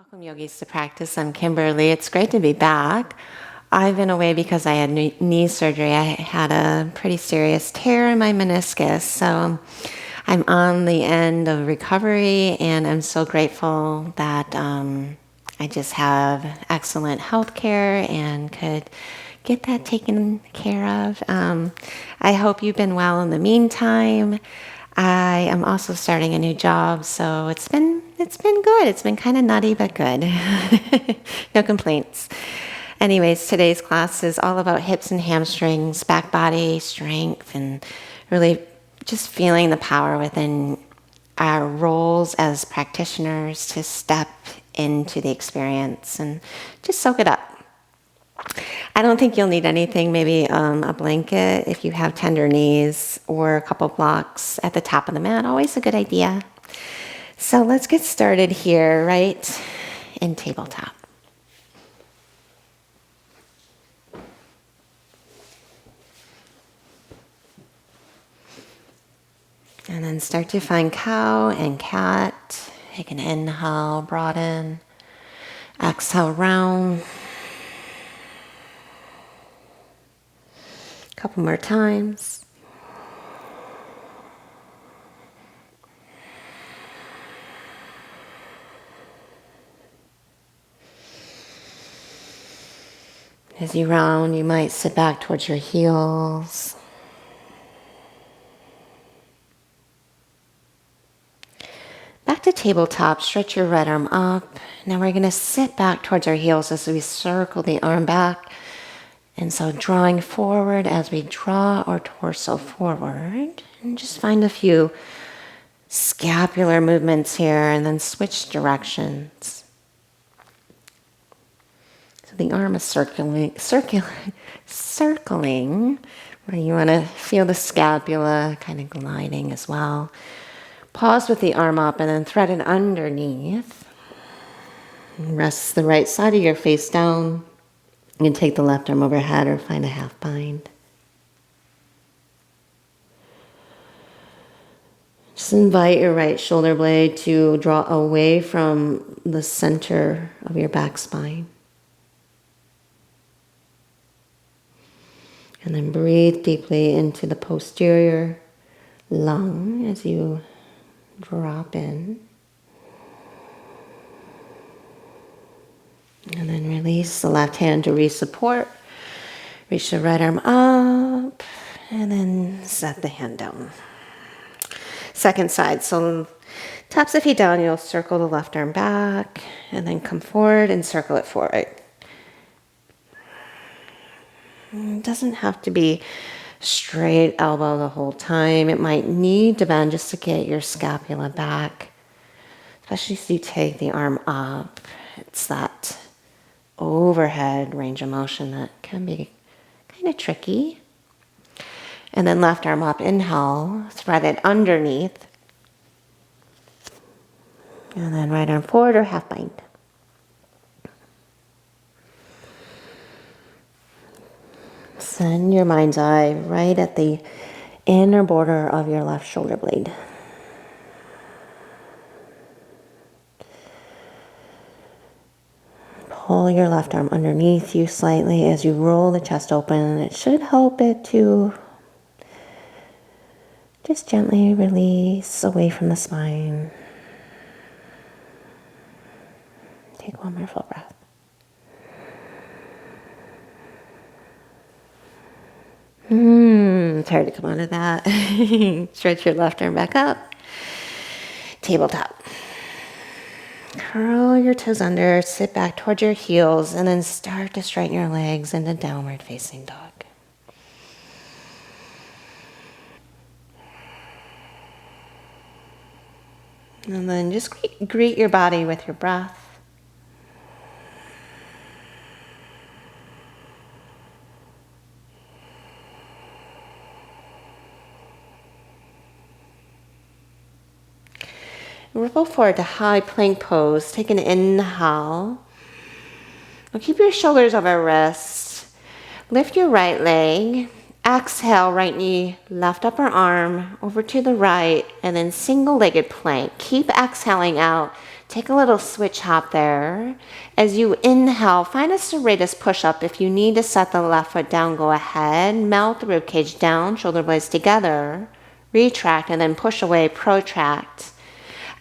Welcome, yogis, to practice. I'm Kimberly. It's great to be back. I've been away because I had knee surgery. I had a pretty serious tear in my meniscus. So I'm on the end of recovery, and I'm so grateful that I just have excellent health care and could get that taken care of. I hope you've been well in the meantime. I am also starting a new job, so it's been good. It's been kind of nutty, but good. No complaints. Anyways, today's class is all about hips and hamstrings, back body strength, and really just feeling the power within our roles as practitioners to step into the experience and just soak it up. I don't think you'll need anything, maybe a blanket if you have tender knees, or a couple blocks at the top of the mat. Always a good idea. So let's get started here, right in tabletop. And then start to find cow and cat. Take an inhale, broaden. Exhale, round. Couple more times. As you round, you might sit back towards your heels. Back to tabletop, stretch your right arm up. Now we're going to sit back towards our heels as we circle the arm back. And so drawing forward as we draw our torso forward, and just find a few scapular movements here and then switch directions. So the arm is circling, where you want to feel the scapula kind of gliding as well. Pause with the arm up and then thread it underneath. Rest the right side of your face down. You can take the left arm overhead or find a half bind. Just invite your right shoulder blade to draw away from the center of your back spine. And then breathe deeply into the posterior lung as you drop in. And then release the left hand to re-support. Reach the right arm up and then set the hand down. Second side, so taps the feet down, you'll circle the left arm back and then come forward and circle it forward. It doesn't have to be straight elbow the whole time. It might need to bend just to get your scapula back, especially as you take the arm up. It's that overhead range of motion that can be kind of tricky. And then left arm up, inhale, thread it underneath. And then right arm forward or half bind. Send your mind's eye right at the inner border of your left shoulder blade. Pull your left arm underneath you slightly as you roll the chest open. It should help it to just gently release away from the spine. Take one more full breath. It's hard to come out of that. Stretch your left arm back up. Tabletop. Curl your toes under, sit back towards your heels, and then start to straighten your legs into downward facing dog. And then just greet your body with your breath. Ripple forward to high plank pose. Take an inhale. Now keep your shoulders over wrists. Lift your right leg. Exhale, right knee, left upper arm over to the right, and then single-legged plank. Keep exhaling out Take a little switch hop there. As you inhale, find a serratus push-up. If you need to set the left foot down, go ahead. Melt the ribcage down, shoulder blades together. Retract and then push away, protract.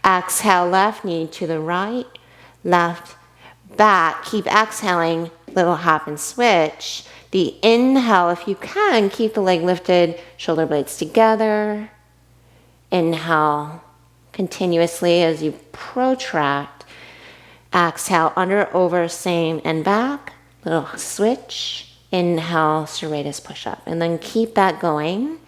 Exhale, left knee to the right, left, back. Keep exhaling, little hop and switch. The inhale, if you can, keep the leg lifted, shoulder blades together. Inhale continuously as you protract. Exhale, under, over, same, and back. Little switch. Inhale, serratus push-up. And then keep that going.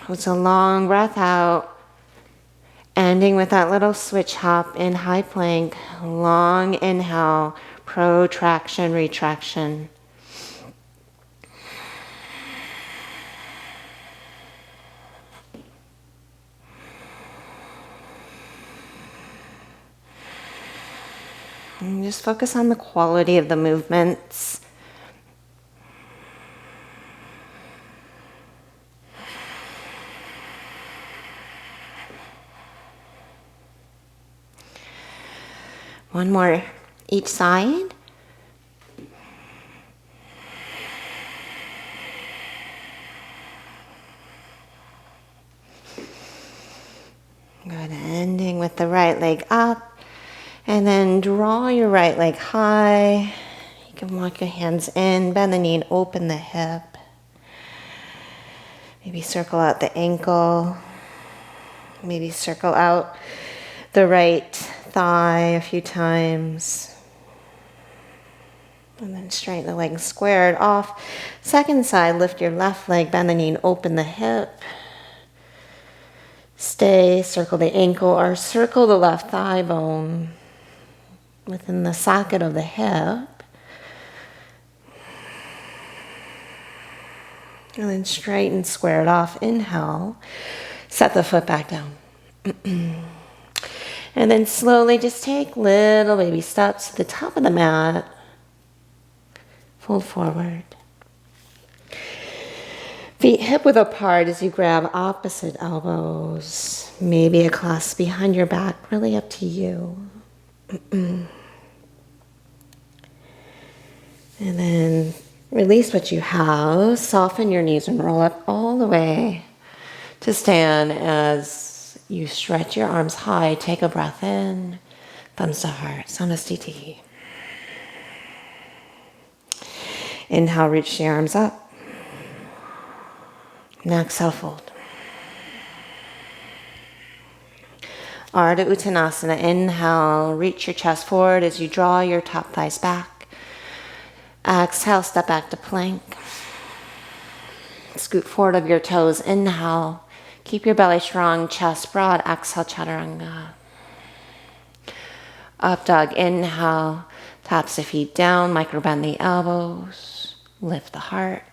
It's a long breath out. Ending with that little switch hop in high plank. Long inhale, protraction, retraction. And just focus on the quality of the movements. One more each side. Good, ending with the right leg up. And then draw your right leg high. You can walk your hands in, bend the knee and open the hip. Maybe circle out the ankle. Maybe circle out the right thigh a few times. And then straighten the leg squared off. Second side, lift your left leg, bend the knee and open the hip. Stay, circle the ankle or circle the left thigh bone within the socket of the hip. And then straighten, square it off. Inhale. Set the foot back down. And then slowly just take little baby steps to the top of the mat. Fold forward. Feet hip width apart as you grab opposite elbows. Maybe a clasp behind your back. Really up to you. And then release what you have. Soften your knees and roll up all the way to stand as you stretch your arms high. Take a breath in. Thumbs to heart. Samastiti. Inhale, reach the arms up. And exhale, fold. Ardha Uttanasana. Inhale, reach your chest forward as you draw your top thighs back. Exhale, step back to plank. Scoot forward of your toes. Inhale, keep your belly strong, chest broad. Exhale, chaturanga. Up dog. Inhale, taps the feet down, micro bend the elbows, lift the heart.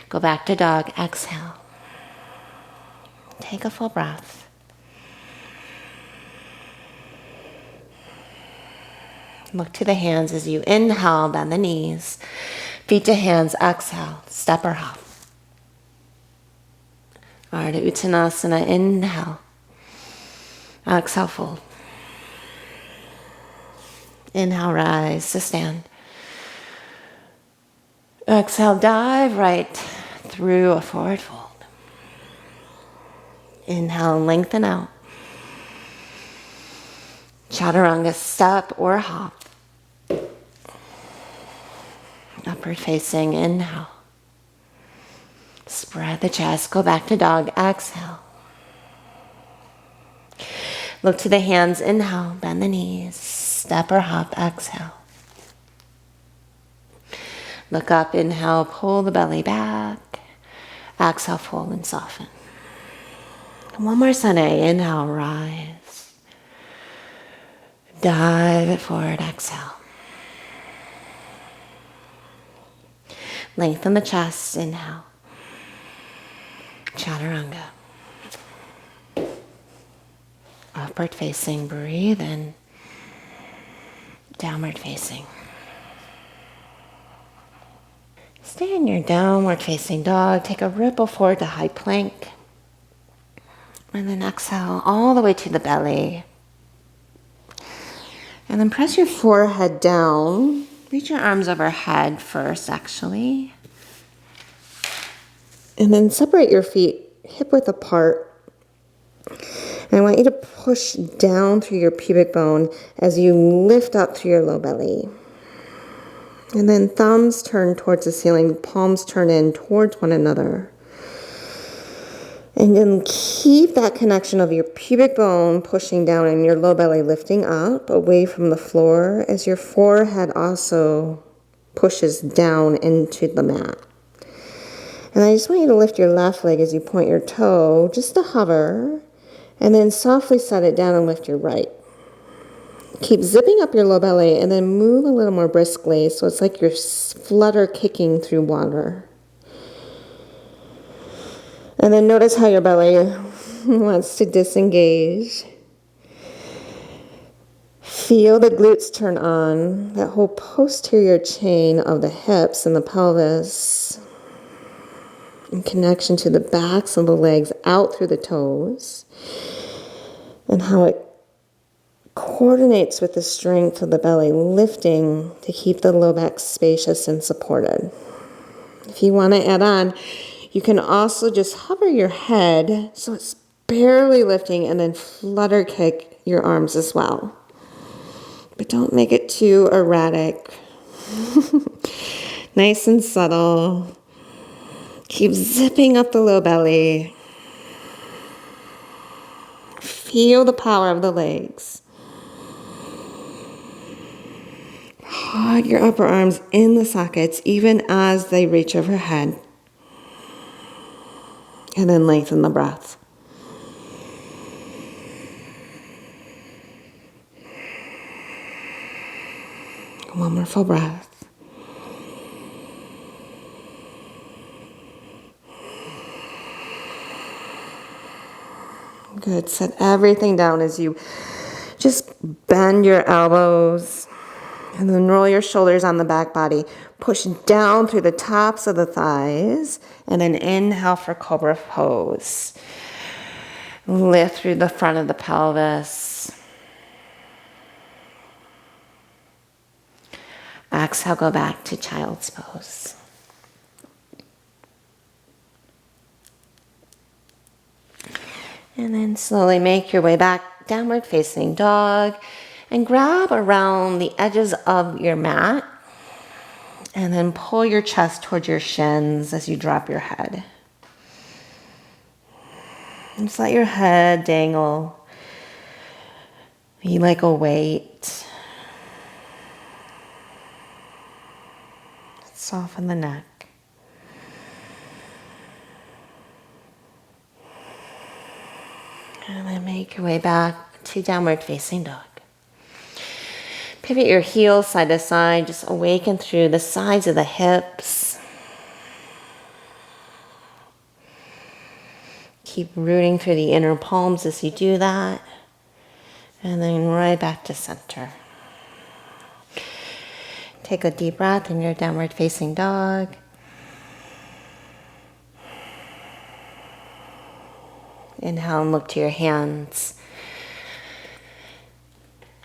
Go back to dog. Exhale. Take a full breath. Look to the hands as you inhale, bend the knees. Feet to hands, exhale, step or hop. Ardha Uttanasana, inhale. Exhale, fold. Inhale, rise to stand. Exhale, dive right through a forward fold. Inhale, lengthen out. Chaturanga, step or hop. Upward facing, inhale. Spread the chest, go back to dog, exhale. Look to the hands, inhale, bend the knees, step or hop, exhale. Look up, inhale, pull the belly back. Exhale, fold and soften. One more Sane, inhale, rise. Dive it forward, exhale. Lengthen the chest, inhale. Chaturanga. Upward facing, breathe in. Downward facing. Stay in your downward facing dog. Take a ripple forward to high plank. And then exhale all the way to the belly. And then press your forehead down. Reach your arms overhead first, actually. And then separate your feet hip width apart. And I want you to push down through your pubic bone as you lift up through your low belly. And then thumbs turn towards the ceiling, palms turn in towards one another. And then keep that connection of your pubic bone pushing down and your low belly lifting up away from the floor as your forehead also pushes down into the mat. And I just want you to lift your left leg as you point your toe, just to hover, and then softly set it down and lift your right. Keep zipping up your low belly and then move a little more briskly so it's like you're flutter kicking through water. And then notice how your belly wants to disengage. Feel the glutes turn on, that whole posterior chain of the hips and the pelvis, in connection to the backs of the legs out through the toes, and how it coordinates with the strength of the belly, lifting to keep the low back spacious and supported. If you want to add on, you can also just hover your head so it's barely lifting and then flutter kick your arms as well. But don't make it too erratic. Nice and subtle. Keep zipping up the low belly. Feel the power of the legs. Hug your upper arms in the sockets even as they reach overhead. And then lengthen the breath. One more full breath. Good. Set everything down as you just bend your elbows and then roll your shoulders on the back body. Push down through the tops of the thighs and then inhale for cobra pose. Lift through the front of the pelvis. Exhale, go back to child's pose. And then slowly make your way back, downward facing dog, and grab around the edges of your mat. And then pull your chest towards your shins as you drop your head. And just let your head dangle. Be like a weight. Soften the neck. And then make your way back to downward facing dog. Pivot your heels side to side. Just awaken through the sides of the hips. Keep rooting through the inner palms as you do that. And then right back to center. Take a deep breath in your downward facing dog. Inhale and look to your hands.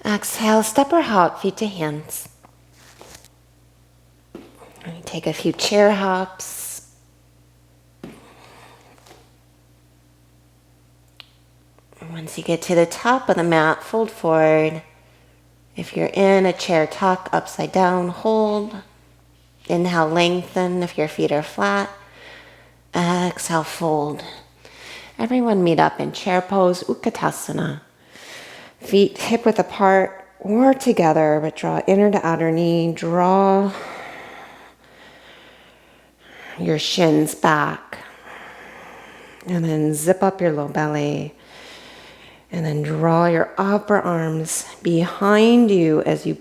Exhale, step or hop, feet to hands. And take a few chair hops. Once you get to the top of the mat, fold forward. If you're in a chair tuck, upside down, hold. Inhale, lengthen if your feet are flat. Exhale, fold. Everyone meet up in chair pose, Utkatasana. Feet hip width apart or together, but draw inner to outer knee. Draw your shins back. And then zip up your low belly. And then draw your upper arms behind you as you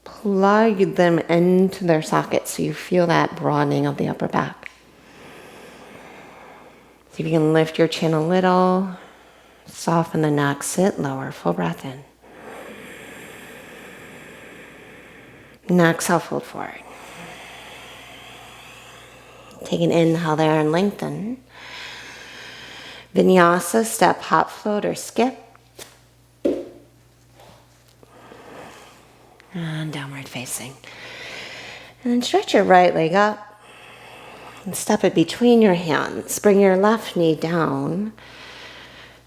plug them into their sockets so you feel that broadening of the upper back. See if you can lift your chin a little. Soften the neck, sit lower, full breath in. And exhale, fold forward. Take an inhale there and lengthen. Vinyasa, step, hop, float, or skip. And downward facing. And then stretch your right leg up and step it between your hands. Bring your left knee down.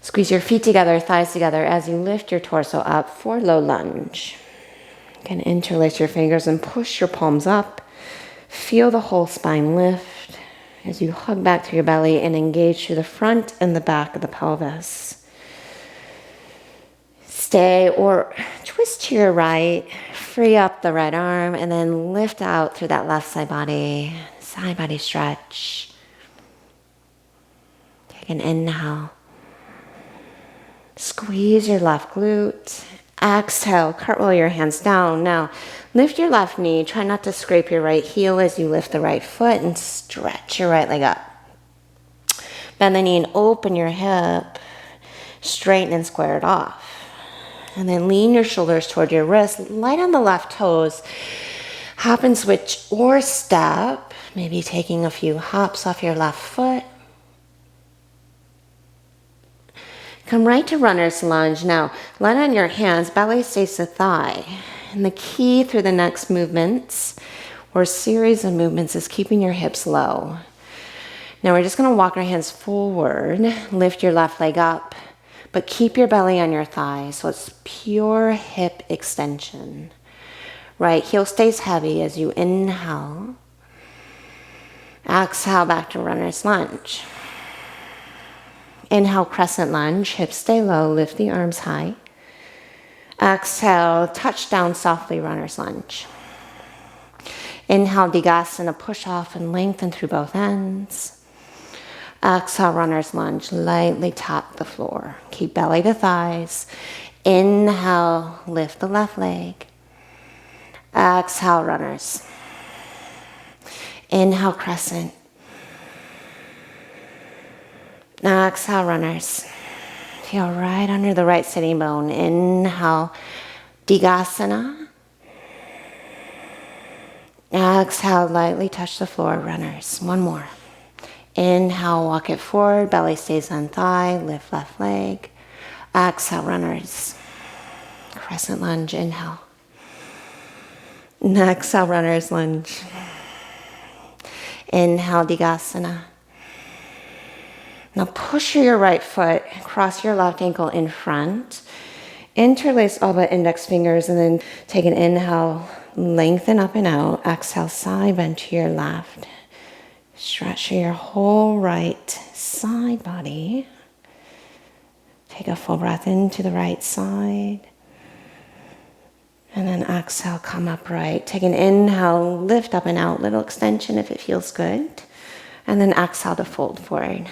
Squeeze your feet together, thighs together as you lift your torso up for low lunge. You can interlace your fingers and push your palms up. Feel the whole spine lift as you hug back to your belly and engage through the front and the back of the pelvis. Stay or twist to your right, free up the right arm, and then lift out through that left side body stretch. Take an inhale. Squeeze your left glute. Exhale, cartwheel your hands down. Now, lift your left knee. Try not to scrape your right heel as you lift the right foot and stretch your right leg up. Bend the knee and open your hip. Straighten and square it off. And then lean your shoulders toward your wrist. Light on the left toes. Hop and switch or step. Maybe taking a few hops off your left foot. Come right to runner's lunge. Now, light on your hands, belly stays to thigh. And the key through the next movements or series of movements is keeping your hips low. Now we're just going to walk our hands forward, lift your left leg up, but keep your belly on your thigh. So it's pure hip extension. Right heel stays heavy as you inhale. Exhale back to runner's lunge. Inhale, crescent lunge, hips stay low, lift the arms high. Exhale, touch down softly, runner's lunge. Inhale, Digasana, push off and lengthen through both ends. Exhale, runner's lunge, lightly tap the floor. Keep belly to thighs. Inhale, lift the left leg. Exhale, runners. Inhale, crescent. Now exhale, runners. Feel right under the right sitting bone. Inhale, Digasana. Exhale, lightly touch the floor, runners. One more. Inhale, walk it forward. Belly stays on thigh. Lift left leg. Exhale, runners. Crescent lunge, inhale. Exhale, runners lunge. Inhale, Digasana. Now push your right foot, cross your left ankle in front. Interlace all but index fingers and then take an inhale, lengthen up and out. Exhale, side bend to your left. Stretch your whole right side body. Take a full breath into the right side. And then exhale, come upright. Take an inhale, lift up and out, little extension if it feels good. And then exhale to fold forward.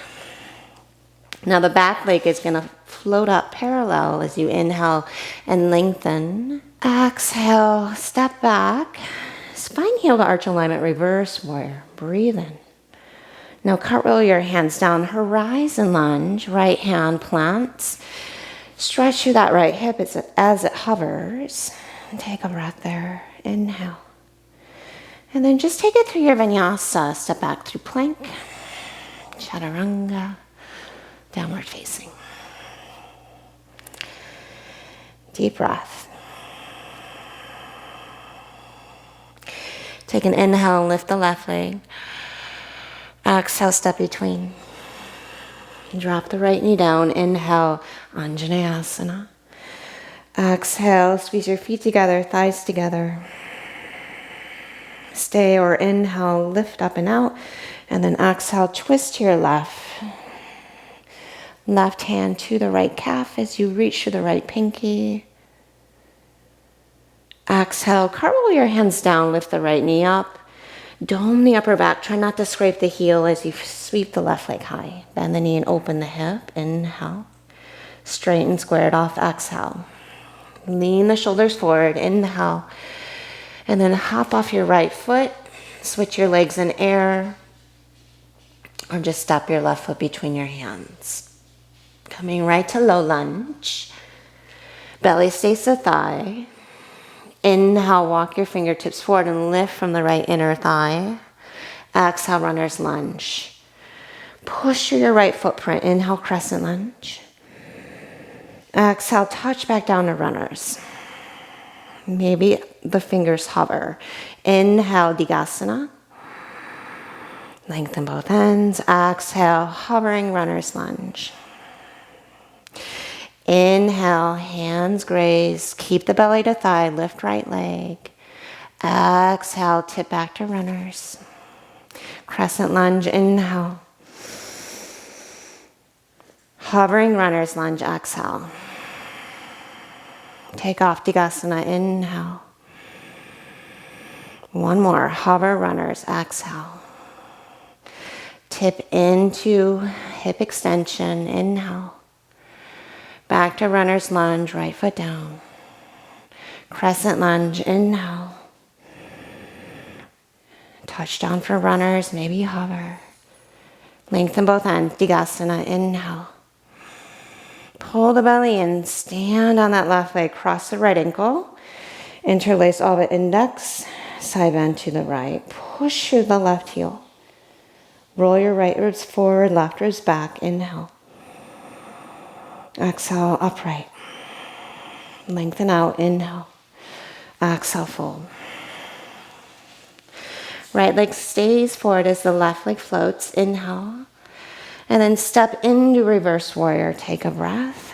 Now the back leg is going to float up parallel as you inhale and lengthen. Exhale, step back. Spine heel to arch alignment, reverse warrior. Breathe in. Now cartwheel your hands down, horizon lunge, right hand plants. Stretch through that right hip as it hovers. And take a breath there. Inhale. And then just take it through your vinyasa. Step back through plank. Chaturanga. Downward facing. Deep breath. Take an inhale, lift the left leg. Exhale, step between. Drop the right knee down. Inhale, Anjaneyasana. Exhale, squeeze your feet together, thighs together. Stay or inhale, lift up and out. And then exhale, twist to your left. Left hand to the right calf as you reach to the right pinky. Exhale, cartwheel your hands down, lift the right knee up. Dome the upper back, try not to scrape the heel as you sweep the left leg high. Bend the knee and open the hip, inhale. Straighten, square it off, exhale. Lean the shoulders forward, inhale. And then hop off your right foot, switch your legs in air, or just step your left foot between your hands. Coming right to low lunge. Belly stays to thigh. Inhale, walk your fingertips forward and lift from the right inner thigh. Exhale, runner's lunge. Push through your right footprint. Inhale, crescent lunge. Exhale, touch back down to runners. Maybe the fingers hover. Inhale, Digasana. Lengthen both ends. Exhale, hovering runner's lunge. Inhale, hands graze. Keep the belly to thigh. Lift right leg. Exhale, tip back to runners. Crescent lunge, inhale. Hovering runner's lunge, exhale. Take off Digasana, inhale. One more, hover runners, exhale. Tip into hip extension, inhale. Back to runner's lunge, right foot down. Crescent lunge, inhale. Touchdown for runners, maybe hover. Lengthen both ends, Digasana, inhale. Pull the belly in, stand on that left leg, cross the right ankle. Interlace all the index, side bend to the right. Push through the left heel. Roll your right ribs forward, left ribs back, inhale. Exhale, upright. Lengthen out, inhale. Exhale, fold. Right leg stays forward as the left leg floats, inhale. And then step into reverse warrior, take a breath.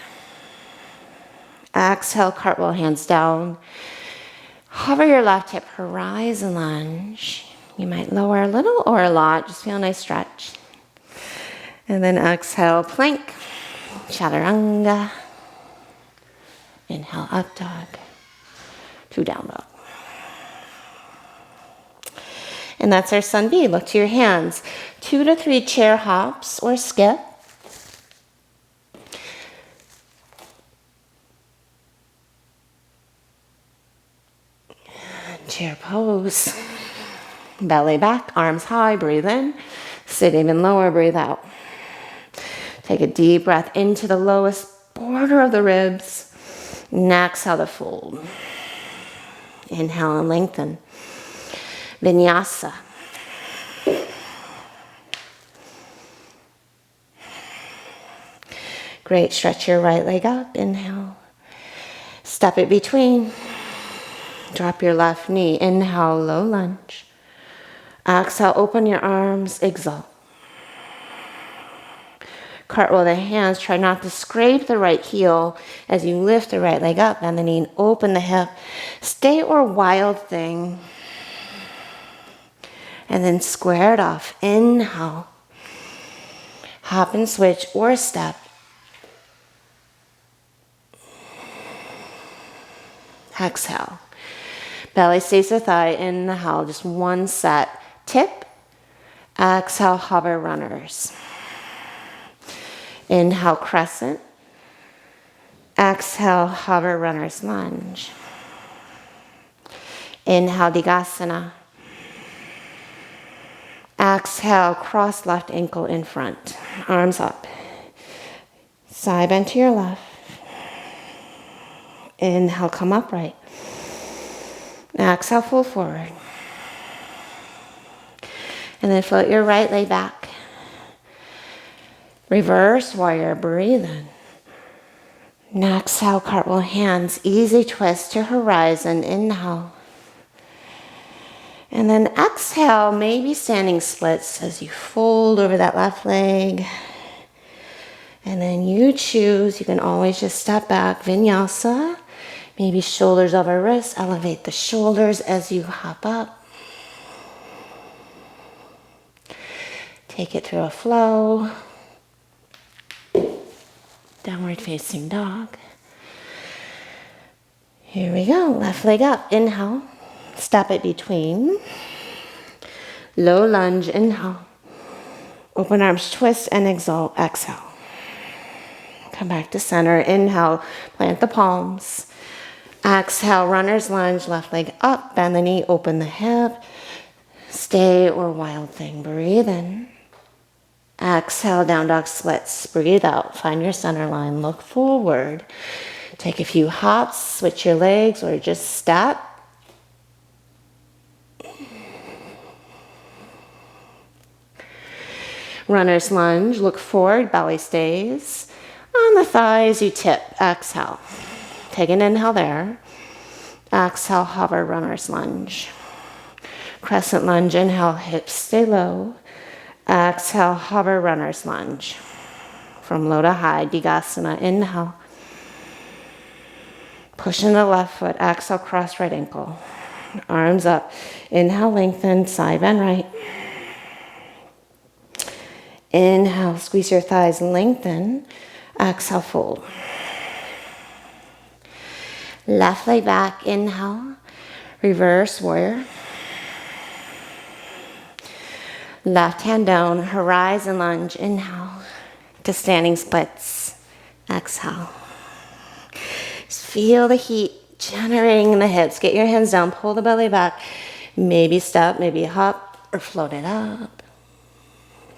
Exhale, cartwheel, hands down. Hover your left hip, horizon lunge. You might lower a little or a lot, just feel a nice stretch. And then exhale, plank, chaturanga. Inhale, up dog, to down dog. And that's our sun B. Look to your hands. 2 to 3 chair hops or skip. Chair pose. Belly back, arms high, breathe in. Sit even lower, breathe out. Take a deep breath into the lowest border of the ribs. And exhale to fold. Inhale and lengthen. Vinyasa. Great, stretch your right leg up, inhale. Step it between. Drop your left knee, inhale, low lunge. Exhale, open your arms, exhale. Cartwheel the hands, try not to scrape the right heel as you lift the right leg up, bend the knee and open the hip. Stay or wild thing. And then square it off. Inhale. Hop and switch or step. Exhale. Belly stays to thigh. Inhale. Just one set. Tip. Exhale. Hover runners. Inhale. Crescent. Exhale. Hover runners lunge. Inhale. Digasana. Exhale, cross left ankle in front. Arms up. Side bend to your left. Inhale, come upright. Exhale, fold forward. And then float your right leg back. Reverse warrior, breathe in. And exhale, cartwheel hands, easy twist to horizon, inhale. And then exhale, maybe standing splits as you fold over that left leg. And then you choose, you can always just step back, Vinyasa. Maybe shoulders over wrists, elevate the shoulders as you hop up. Take it through a flow. Downward facing dog. Here we go, left leg up, inhale. Step it between. Low lunge, inhale. Open arms, twist and exhale, exhale. Come back to center, inhale, plant the palms. Exhale, runner's lunge, left leg up, bend the knee, open the hip. Stay or wild thing, breathe in. Exhale, down dog splits, breathe out, find your center line, look forward. Take a few hops, switch your legs or just step. Runner's lunge, look forward, belly stays. On the thighs, you tip, exhale. Take an inhale there. Exhale, hover, runner's lunge. Crescent lunge, inhale, hips stay low. Exhale, hover, runner's lunge. From low to high, Digasana, inhale. Push in the left foot, exhale, cross right ankle. Arms up, inhale, lengthen, side bend right. Inhale, squeeze your thighs, lengthen. Exhale, fold. Left leg back, inhale, reverse warrior. Left hand down, horizon lunge, inhale to standing splits. Exhale. Just feel the heat generating in the hips. Get your hands down, pull the belly back. Maybe step, maybe hop, or float it up.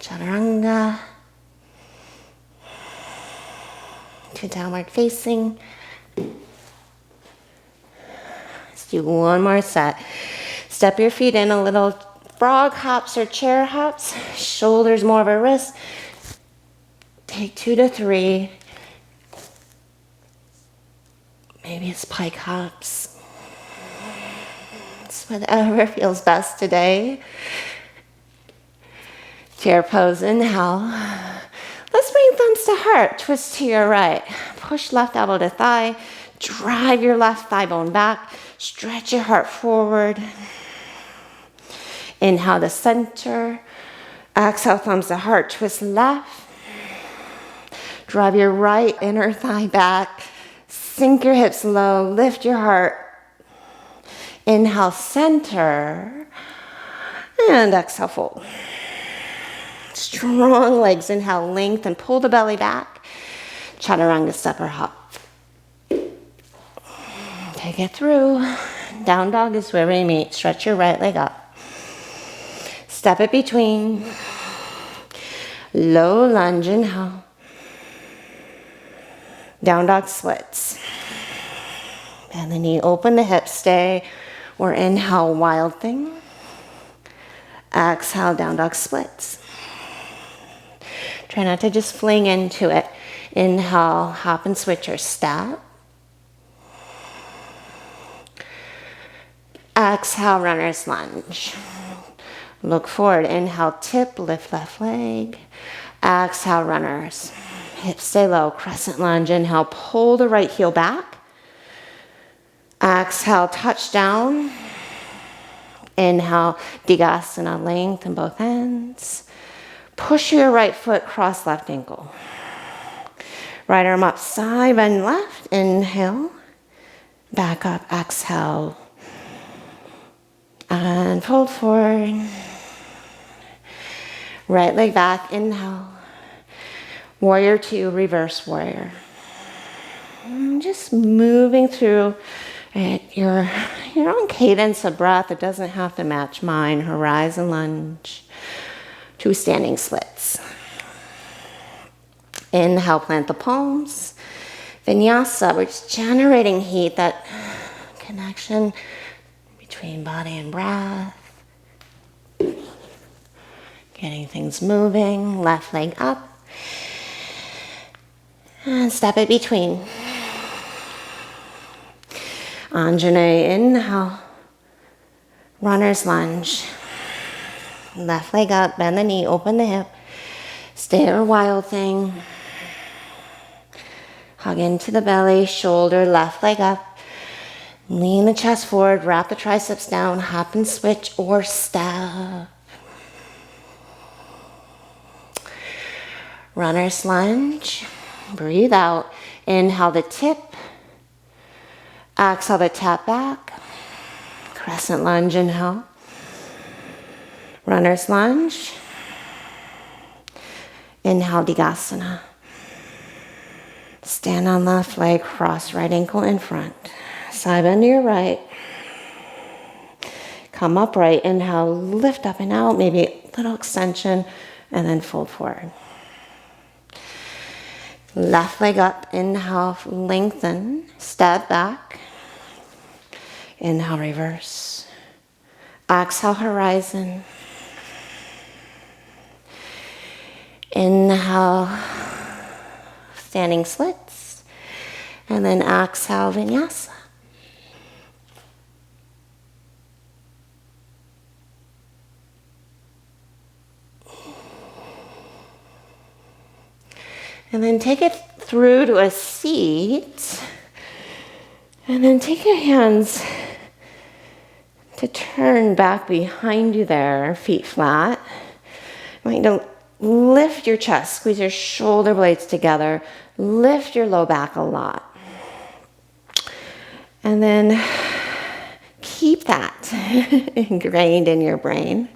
Chaturanga. To downward facing. Let's do one more set. Step your feet in a little frog hops or chair hops. Shoulders more of a wrist. Take 2 to 3. Maybe it's pike hops. It's whatever feels best today. Chair pose, inhale. Let's bring thumbs to heart. Twist to your right. Push left elbow to thigh. Drive your left thigh bone back. Stretch your heart forward. Inhale to center. Exhale, thumbs to heart. Twist left. Drive your right inner thigh back. Sink your hips low. Lift your heart. Inhale, center. And exhale, fold. Strong legs. Inhale, lengthen. Pull the belly back. Chaturanga step or hop. Take it through. Down dog is where we meet. Stretch your right leg up. Step it between. Low lunge, inhale. Down dog splits. Bend the knee, open the hips, stay. Or inhale, wild thing. Exhale, down dog splits. Try not to just fling into it. Inhale, hop and switch or step. Exhale, runner's lunge. Look forward, inhale, tip, lift left leg. Exhale, runners. Hips stay low, crescent lunge. Inhale, pull the right heel back. Exhale, touch down. Inhale, Digasana, lengthen both ends. Push your right foot, cross left ankle. Right arm up, side bend left. Inhale. Back up, exhale. And fold forward. Right leg back, inhale. Warrior 2, reverse warrior. Just moving through at your own cadence of breath. It doesn't have to match mine. Horizon lunge. 2 standing splits. Inhale, plant the palms. Vinyasa, we're just generating heat, that connection between body and breath. Getting things moving. Left leg up. And step it between. Anjane, inhale. Runner's lunge. Left leg up, bend the knee, open the hip. Stay or wild thing. Hug into the belly, shoulder, left leg up. Lean the chest forward, wrap the triceps down, hop and switch or step. Runner's lunge. Breathe out. Inhale the tip. Exhale the tap back. Crescent lunge, inhale. Runner's lunge. Inhale, Digasana. Stand on left leg, cross right ankle in front. Side bend to your right. Come upright, inhale, lift up and out, maybe a little extension, and then fold forward. Left leg up, inhale, lengthen, step back. Inhale, reverse. Exhale, horizon. Inhale, standing splits. And then exhale, Vinyasa. And then take it through to a seat. And then take your hands to turn back behind you there, feet flat. You want to lift your chest, squeeze your shoulder blades together, lift your low back a lot. And then keep that ingrained in your brain.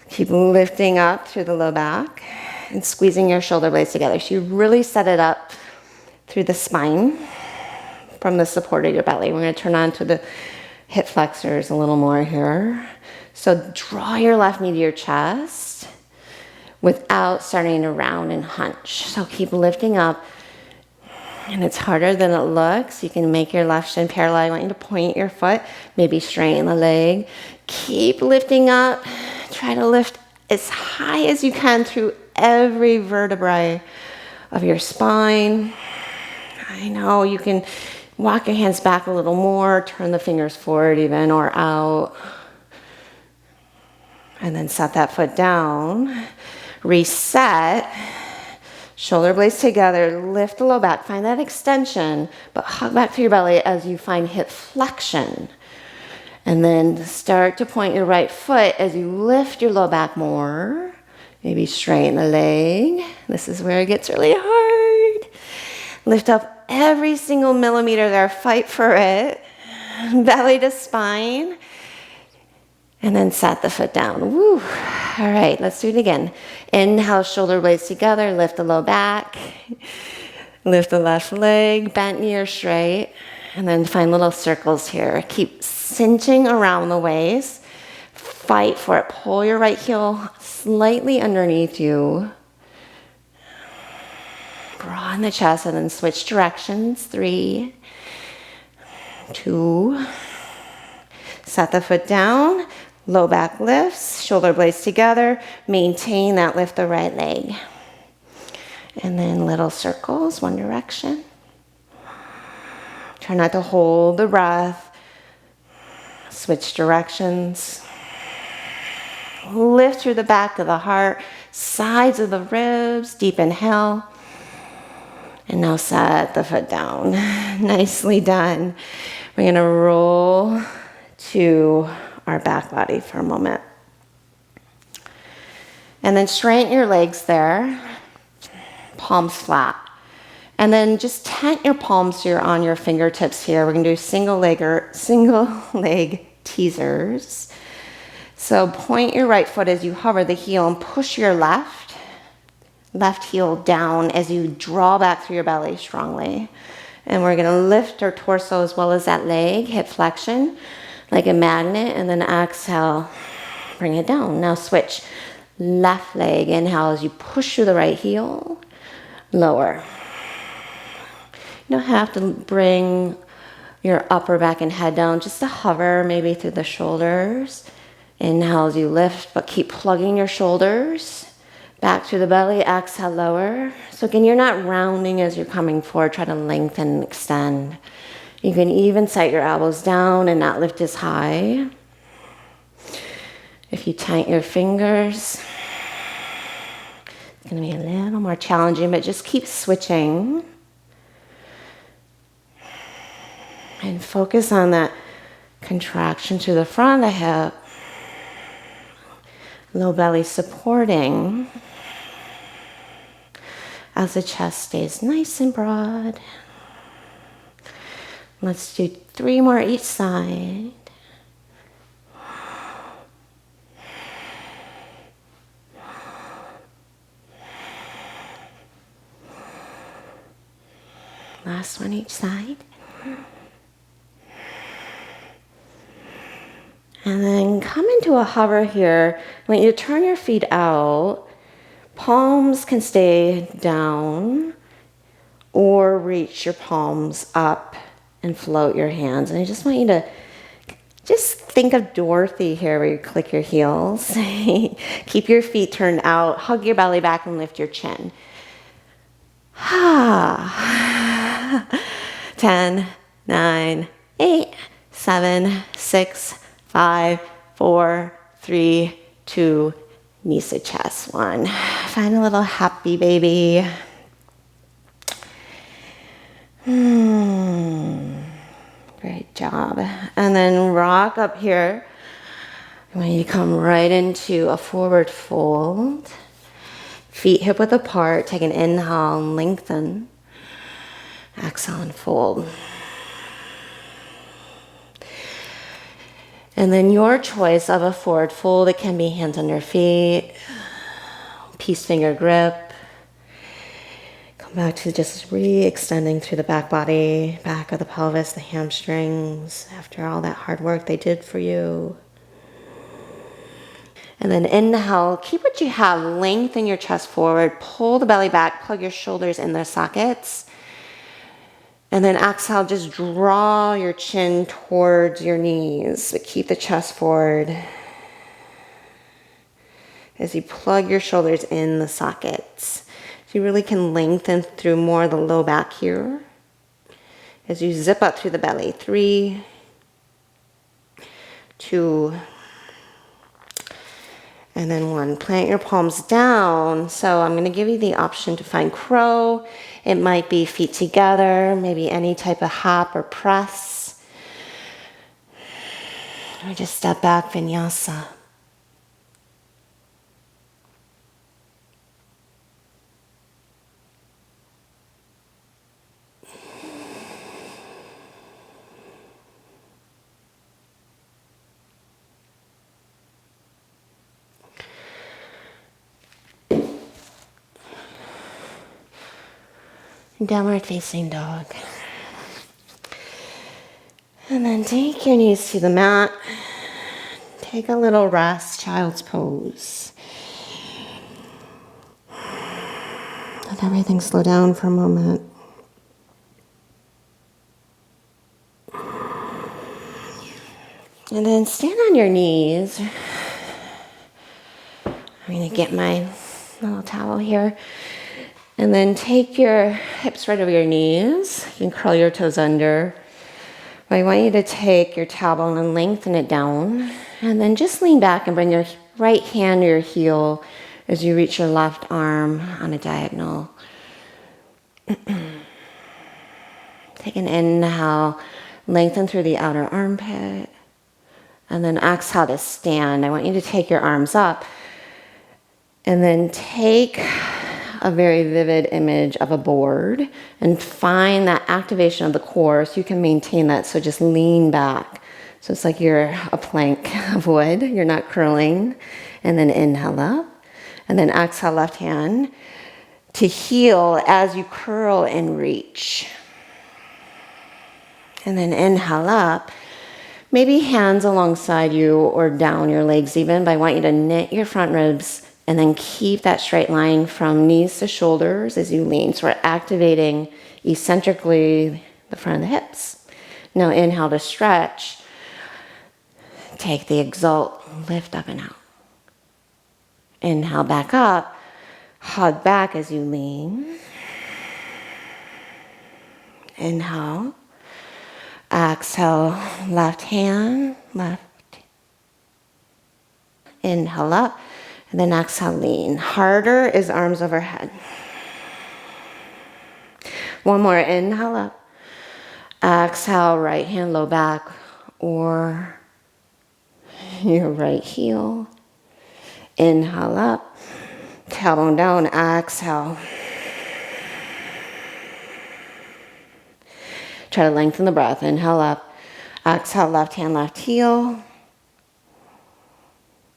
Keep lifting up through the low back and squeezing your shoulder blades together. So you really set it up through the spine from the support of your belly. We're going to turn on to the hip flexors a little more here. So draw your left knee to your chest without starting to round and hunch. So keep lifting up. And it's harder than it looks. You can make your left shin parallel. I want you to point your foot, maybe straighten the leg. Keep lifting up. Try to lift as high as you can through every vertebrae of your spine. I know you can walk your hands back a little more, turn the fingers forward even or out. And then set that foot down. Reset. Shoulder blades together, lift the low back, find that extension, but hug back through your belly as you find hip flexion. And then start to point your right foot as you lift your low back more. Maybe straighten the leg. This is where it gets really hard. Lift up every single millimeter there, fight for it. Belly to spine. And then set the foot down. Woo. All right, let's do it again. Inhale, shoulder blades together, lift the low back. Lift the left leg, bent knee or straight. And then find little circles here. Keep cinching around the waist. Fight for it. Pull your right heel slightly underneath you. Broaden the chest and then switch directions. 3, 2. Set the foot down. Low back lifts, shoulder blades together. Maintain that lift the right leg. And then little circles, one direction. Try not to hold the breath. Switch directions. Lift through the back of the heart, sides of the ribs, deep inhale. And now set the foot down. Nicely done. We're going to roll to our back body for a moment. And then straighten your legs there, palms flat. And then just tent your palms here on your fingertips here. We're gonna do single leg teasers. So point your right foot as you hover the heel and push your left heel down as you draw back through your belly strongly. And we're gonna lift our torso as well as that leg, hip flexion, like a magnet, and then exhale, bring it down. Now switch left leg, inhale as you push through the right heel, lower. You don't have to bring your upper back and head down, just to hover maybe through the shoulders. Inhale as you lift, but keep plugging your shoulders back through the belly, exhale, lower. So again, you're not rounding as you're coming forward, try to lengthen and extend. You can even sight your elbows down and not lift as high. If you tighten your fingers, it's going to be a little more challenging, but just keep switching. And focus on that contraction to the front of the hip. Low belly supporting as the chest stays nice and broad. Let's do 3 more each side. Last one each side. And then come into a hover here. I want you to turn your feet out. Palms can stay down or reach your palms up and float your hands. And I just want you to Just think of Dorothy here where you click your heels. Keep your feet turned out. Hug your belly back and lift your chin. 10, 9, 8, 7, 6, 5, 4, 3, 2, knees to chest. 1. Find a little happy baby. Great job. And then rock up here. I want you to come right into a forward fold. Feet hip width apart. Take an inhale and lengthen. Exhale and fold. And then your choice of a forward fold. It can be hands under feet, peace finger grip. Come back to just re-extending through the back body, back of the pelvis, the hamstrings, after all that hard work they did for you. And then inhale, keep what you have, lengthen your chest forward, pull the belly back, plug your shoulders in their sockets. And then exhale, just draw your chin towards your knees, but keep the chest forward as you plug your shoulders in the sockets. So you really can lengthen through more of the low back here as you zip up through the belly. 3, 2, and then 1. Plant your palms down. So I'm going to give you the option to find crow. It might be feet together, maybe any type of hop or press. Or just step back, Vinyasa. Downward facing dog. And then take your knees to the mat. Take a little rest, child's pose. Let everything slow down for a moment. And then stand on your knees. I'm going to get my little towel here. And then take your hips right over your knees. You can curl your toes under. But I want you to take your tailbone and lengthen it down. And then just lean back and bring your right hand to your heel as you reach your left arm on a diagonal. Take an inhale, lengthen through the outer armpit. And then exhale to stand. I want you to take your arms up. And then take a very vivid image of a board and find that activation of the core so you can maintain that. So just lean back. So it's like you're a plank of wood. You're not curling. And then inhale up. And then exhale left hand to heel as you curl and reach. And then inhale up. Maybe hands alongside you or down your legs even, but I want you to knit your front ribs and then keep that straight line from knees to shoulders as you lean. So we're activating eccentrically the front of the hips. Now inhale to stretch. Take the exalt, lift up and out. Inhale back up. Hug back as you lean. Inhale. Exhale, left hand, left. Inhale up. And then exhale, lean. Harder is arms overhead. One more, inhale up. Exhale, right hand low back or your right heel. Inhale up. Tailbone down, exhale. Try to lengthen the breath. Inhale up. Exhale, left hand, left heel.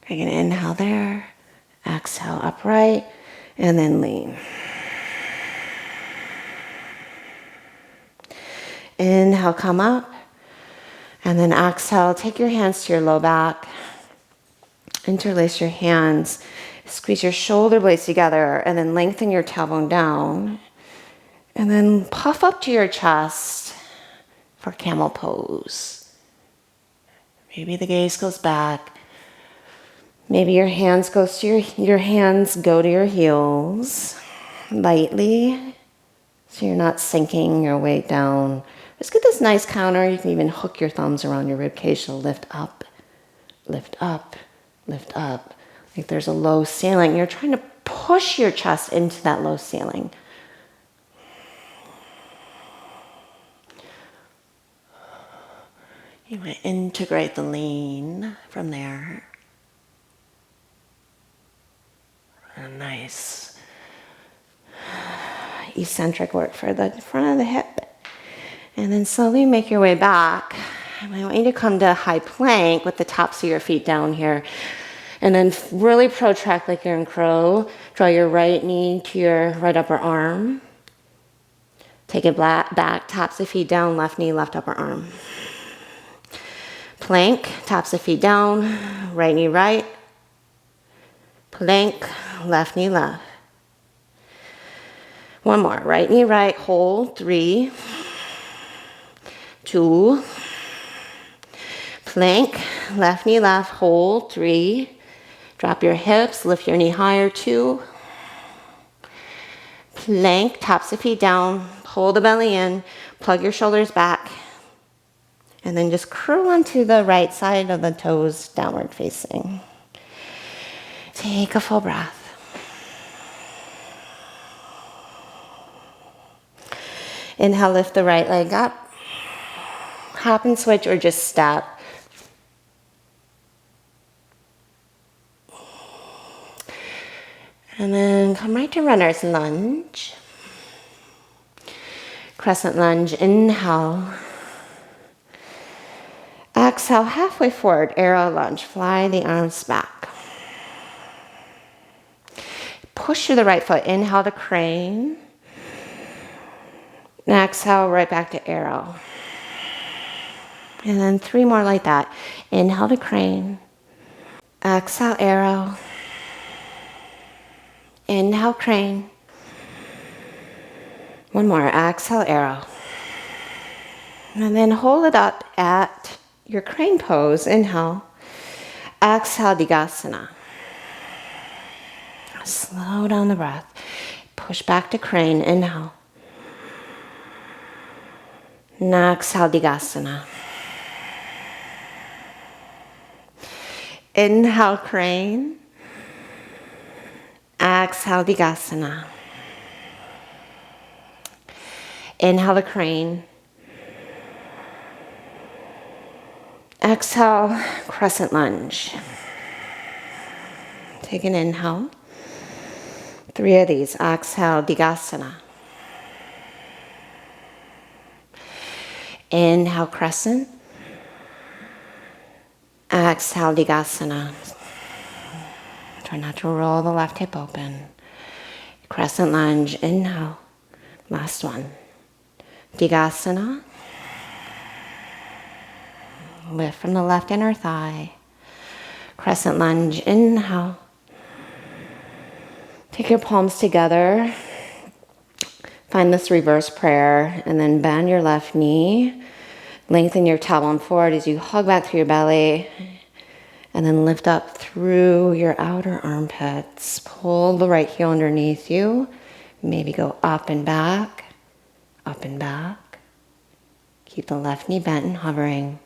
Take an inhale there. Exhale, upright, and then lean. Inhale, come up, and then exhale, take your hands to your low back. Interlace your hands, squeeze your shoulder blades together, and then lengthen your tailbone down. And then puff up to your chest for camel pose. Maybe the gaze goes back. Maybe your hands go to your heels lightly, so you're not sinking your weight down. Just get this nice counter. You can even hook your thumbs around your rib cage to lift up, lift up, lift up. Like there's a low ceiling. You're trying to push your chest into that low ceiling. You might integrate the lean from there. A nice eccentric work for the front of the hip. And then slowly make your way back. I want you to come to high plank with the tops of your feet down here. And then really protract like you're in crow. Draw your right knee to your right upper arm. Take it back, tops of feet down, left knee, left upper arm. Plank, tops of feet down, right knee right. Plank, left knee left. One more, right knee right, hold, 3, 2. Plank, left knee left, hold, 3. Drop your hips, lift your knee higher, 2. Plank, tops of feet down, pull the belly in, plug your shoulders back, and then just curl onto the right side of the toes, downward facing. Take a full breath. Inhale, lift the right leg up. Hop and switch or just step. And then come right to runner's lunge. Crescent lunge, inhale. Exhale, halfway forward, arrow lunge. Fly the arms back. Push through the right foot. Inhale to crane. And exhale, right back to arrow. And then 3 more like that. Inhale to crane. Exhale, arrow. Inhale, crane. One more. Exhale, arrow. And then hold it up at your crane pose. Inhale. Exhale, Digasana. Slow down the breath. Push back to crane. Inhale. And exhale, Digasana. Inhale, crane. Exhale, Digasana. Inhale the crane. Exhale, crescent lunge. Take an inhale. 3 of these. Exhale, Digasana. Inhale, crescent. Exhale, Digasana. Try not to roll the left hip open. Crescent lunge, inhale. Last one. Digasana. Lift from the left inner thigh. Crescent lunge, inhale. Take your palms together. Find this reverse prayer and then bend your left knee. Lengthen your tailbone forward as you hug back through your belly. And then lift up through your outer armpits. Pull the right heel underneath you. Maybe go up and back, up and back. Keep the left knee bent and hovering.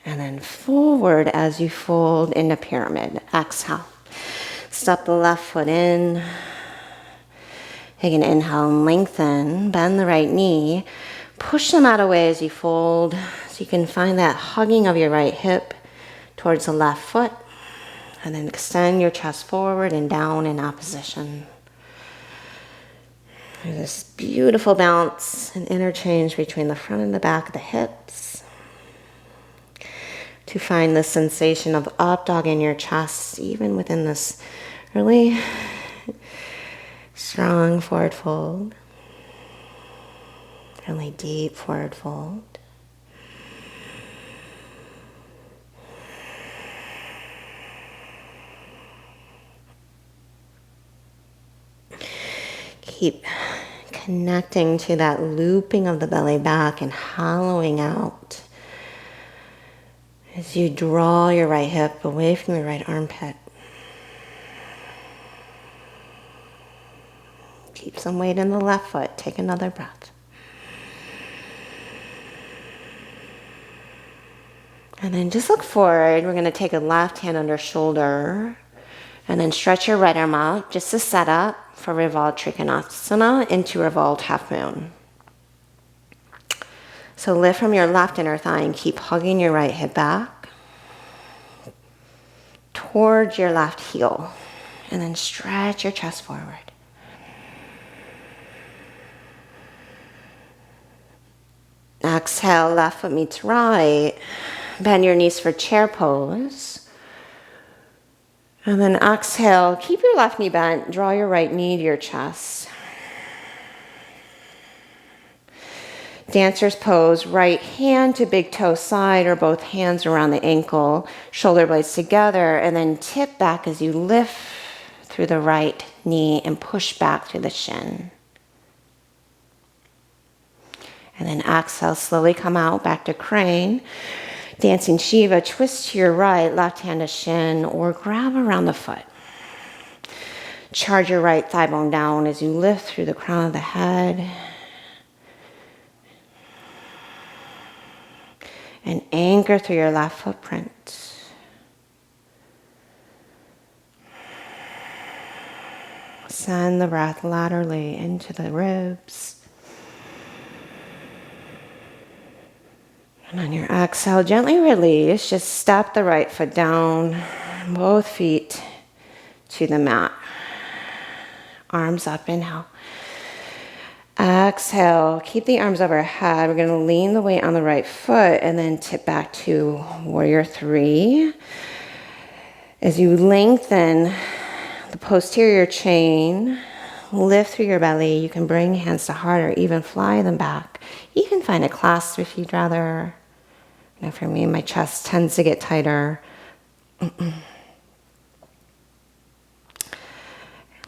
And then forward as you fold into pyramid. Exhale. Step the left foot in. Take an inhale and lengthen. Bend the right knee. Push them out away as you fold so you can find that hugging of your right hip towards the left foot, and then extend your chest forward and down in opposition. There's this beautiful bounce and interchange between the front and the back of the hips to find the sensation of up dog in your chest, even within this really strong forward fold, really deep forward fold. Keep connecting to that looping of the belly back and hollowing out As you draw your right hip away from your right armpit. Keep some weight in the left foot. Take another breath. And then just look forward. We're going to take a left hand under shoulder. And then stretch your right arm out. Just a setup for revolved Trikonasana into revolved half moon. So lift from your left inner thigh and keep hugging your right hip back towards your left heel. And then stretch your chest forward. Exhale, left foot meets right. Bend your knees for chair pose. And then exhale, keep your left knee bent. Draw your right knee to your chest. Dancer's pose, right hand to big toe side or both hands around the ankle, shoulder blades together, and then tip back as you lift through the right knee and push back through the shin. And then exhale, slowly come out back to crane. Dancing Shiva, twist to your right, left hand to shin, or grab around the foot. Charge your right thigh bone down as you lift through the crown of the head. And anchor through your left footprint. Send the breath laterally into the ribs. And on your exhale, gently release. Just step the right foot down, both feet to the mat. Arms up, inhale. Exhale, keep the arms overhead. We're going to lean the weight on the right foot and then tip back to warrior three. As you lengthen the posterior chain, lift through your belly. You can bring hands to heart or even fly them back. You can find a clasp if you'd rather. Now for me, my chest tends to get tighter.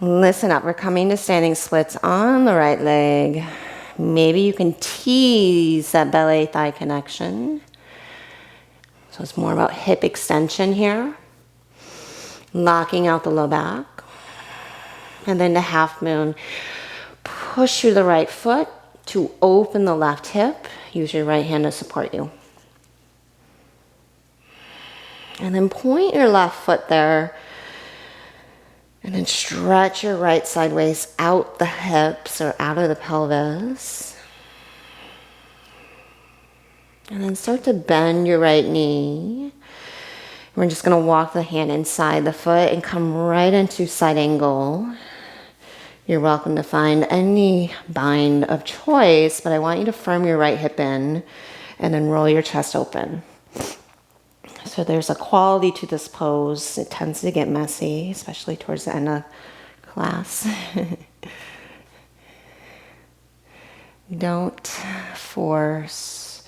Listen up. We're coming to standing splits on the right leg. Maybe you can tease that belly-thigh connection. So it's more about hip extension here. Locking out the low back. And then to half moon. Push through the right foot to open the left hip. Use your right hand to support you. And then point your left foot there. And then stretch your right sideways out the hips or out of the pelvis. And then start to bend your right knee. We're just going to walk the hand inside the foot and come right into side angle. You're welcome to find any bind of choice, but I want you to firm your right hip in and then roll your chest open. So there's a quality to this pose. It tends to get messy, especially towards the end of class. Don't force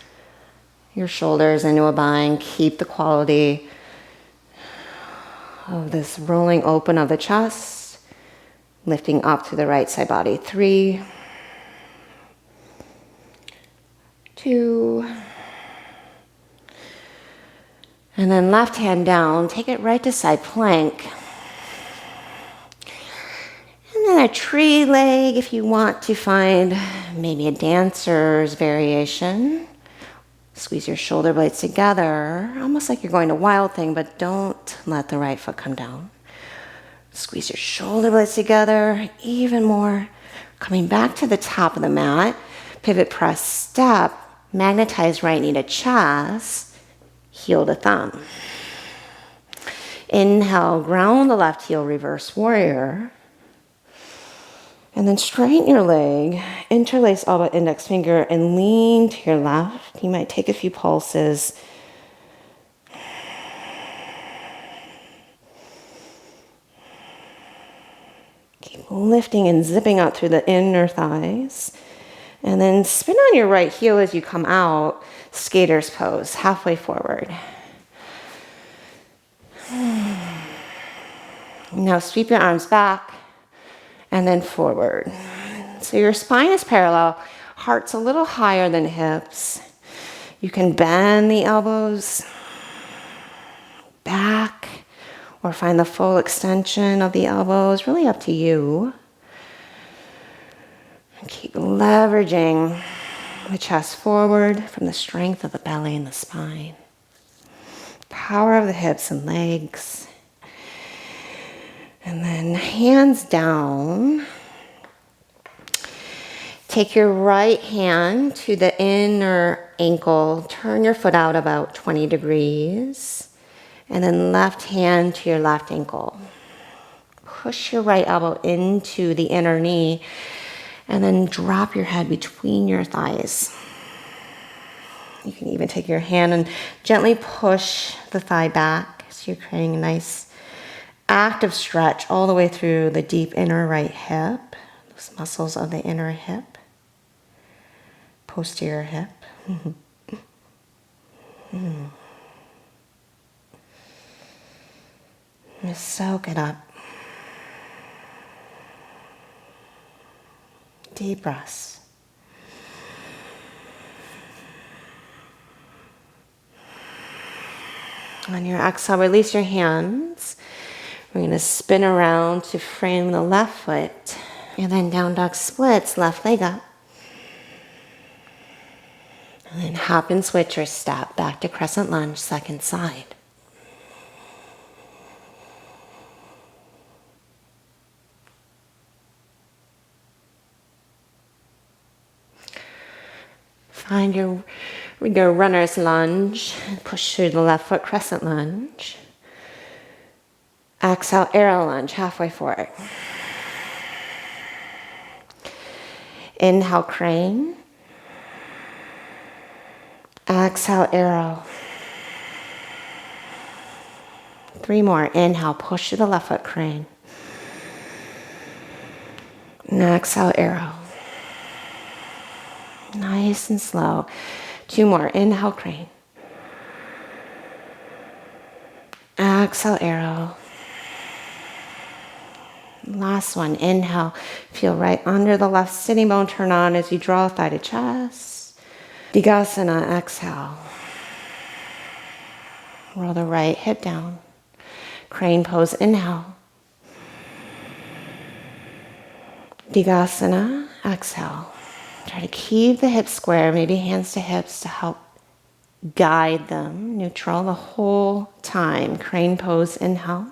your shoulders into a bind. Keep the quality of this rolling open of the chest, lifting up through the right side body. 3, 2, and then left hand down, take it right to side plank. And then a tree leg if you want to find maybe a dancer's variation. Squeeze your shoulder blades together, almost like you're going to wild thing, but don't let the right foot come down. Squeeze your shoulder blades together, even more. Coming back to the top of the mat, pivot press step, magnetize right knee to chest. Heel to thumb. Inhale, ground the left heel, reverse warrior. And then straighten your leg, interlace elbow, index finger, and lean to your left. You might take a few pulses. Keep lifting and zipping out through the inner thighs. And then spin on your right heel as you come out, skater's pose, halfway forward. Now sweep your arms back and then forward. So your spine is parallel, heart's a little higher than hips. You can bend the elbows back or find the full extension of the elbows, really up to you. And keep leveraging the chest forward from the strength of the belly and the spine. Power of the hips and legs. And then hands down. Take your right hand to the inner ankle. Turn your foot out about 20 degrees. And then left hand to your left ankle. Push your right elbow into the inner knee. And then drop your head between your thighs. You can even take your hand and gently push the thigh back. So you're creating a nice active stretch all the way through the deep inner right hip. Those muscles of the inner hip. Posterior hip. Just soak it up. Deep breaths. On your exhale, release your hands. We're going to spin around to frame the left foot. And then down dog splits, left leg up. And then hop and switch or step back to crescent lunge, second side. Find your runner's lunge. Push through the left foot, crescent lunge. Exhale, arrow lunge, halfway forward. Inhale, crane. Exhale, arrow. 3 more. Inhale, push to the left foot, crane. And exhale, arrow. Nice and slow. 2 more. Inhale, crane. Exhale, arrow. Last one. Inhale. Feel right under the left sitting bone. Turn on as you draw thigh to chest. Digasana. Exhale. Roll the right hip down. Crane pose. Inhale. Digasana. Exhale. Try to keep the hips square, maybe hands to hips to help guide them. Neutral the whole time. Crane pose, inhale.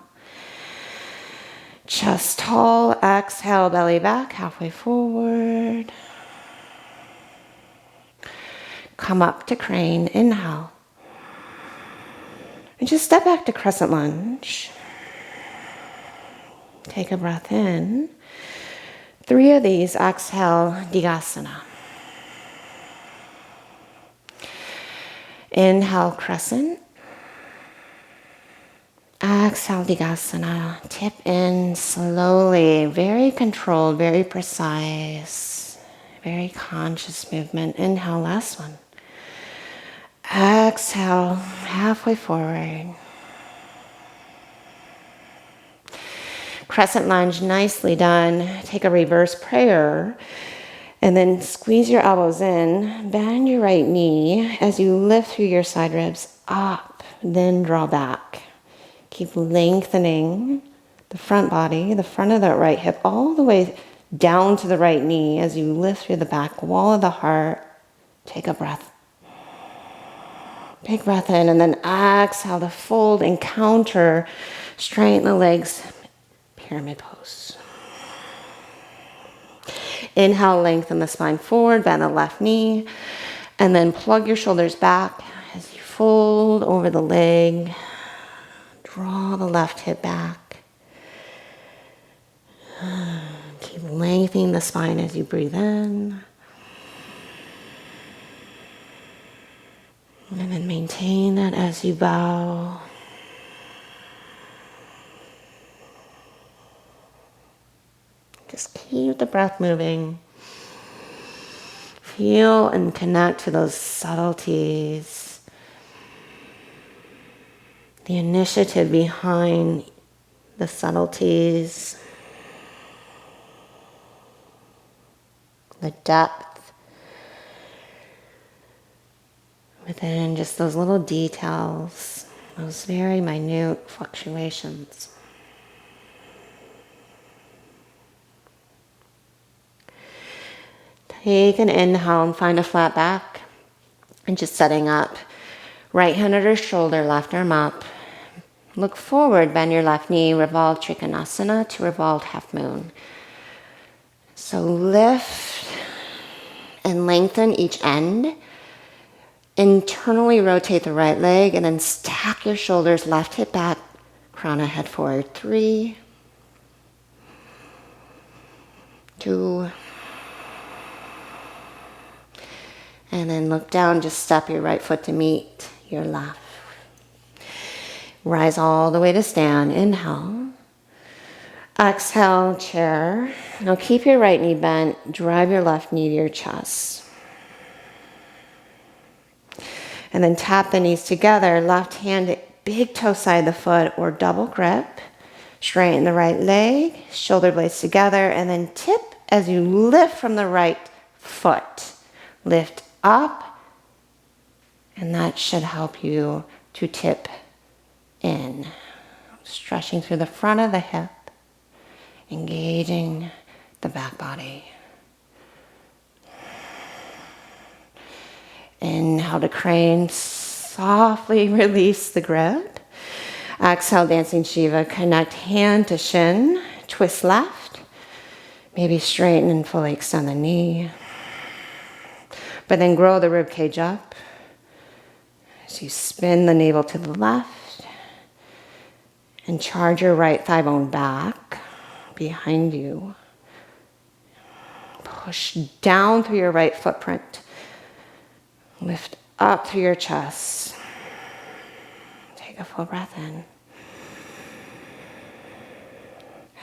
Chest tall, exhale, belly back, halfway forward. Come up to crane, inhale. And just step back to crescent lunge. Take a breath in. 3 of these, exhale, Digasana. Inhale, crescent. Exhale, Digasana. Tip in slowly, very controlled, very precise, very conscious movement. Inhale, last one. Exhale, halfway forward. Crescent lunge, nicely done. Take a reverse prayer and then squeeze your elbows in. Bend your right knee as you lift through your side ribs up, then draw back. Keep lengthening the front body, the front of the right hip, all the way down to the right knee as you lift through the back wall of the heart. Take a breath. Big breath in and then exhale to fold and counter. Straighten the legs. Pyramid pose. Inhale, lengthen the spine forward, bend the left knee, and then plug your shoulders back as you fold over the leg. Draw the left hip back. Keep lengthening the spine as you breathe in. And then maintain that as you bow. Just keep the breath moving. Feel and connect to those subtleties. The initiative behind the subtleties. The depth within just those little details. Those very minute fluctuations. Take an inhale and find a flat back. And just setting up. Right hand under shoulder, left arm up. Look forward, bend your left knee, revolve Trikonasana to revolved half moon. So lift and lengthen each end. Internally rotate the right leg and then stack your shoulders, left hip back, crown of head forward. 3, 2, and then look down, just step your right foot to meet your left. Rise all the way to stand, inhale. Exhale, chair. Now keep your right knee bent, drive your left knee to your chest. And then tap the knees together, left hand, big toe side of the foot or double grip. Straighten the right leg, shoulder blades together, and then tip as you lift from the right foot. Lift up, and that should help you to tip in. Stretching through the front of the hip, engaging the back body. Inhale to crane, softly release the grip. Exhale, dancing Shiva, connect hand to shin, twist left, maybe straighten and fully extend the knee. But then grow the rib cage up as you spin the navel to the left and charge your right thigh bone back behind you. Push down through your right footprint. Lift up through your chest. Take a full breath in.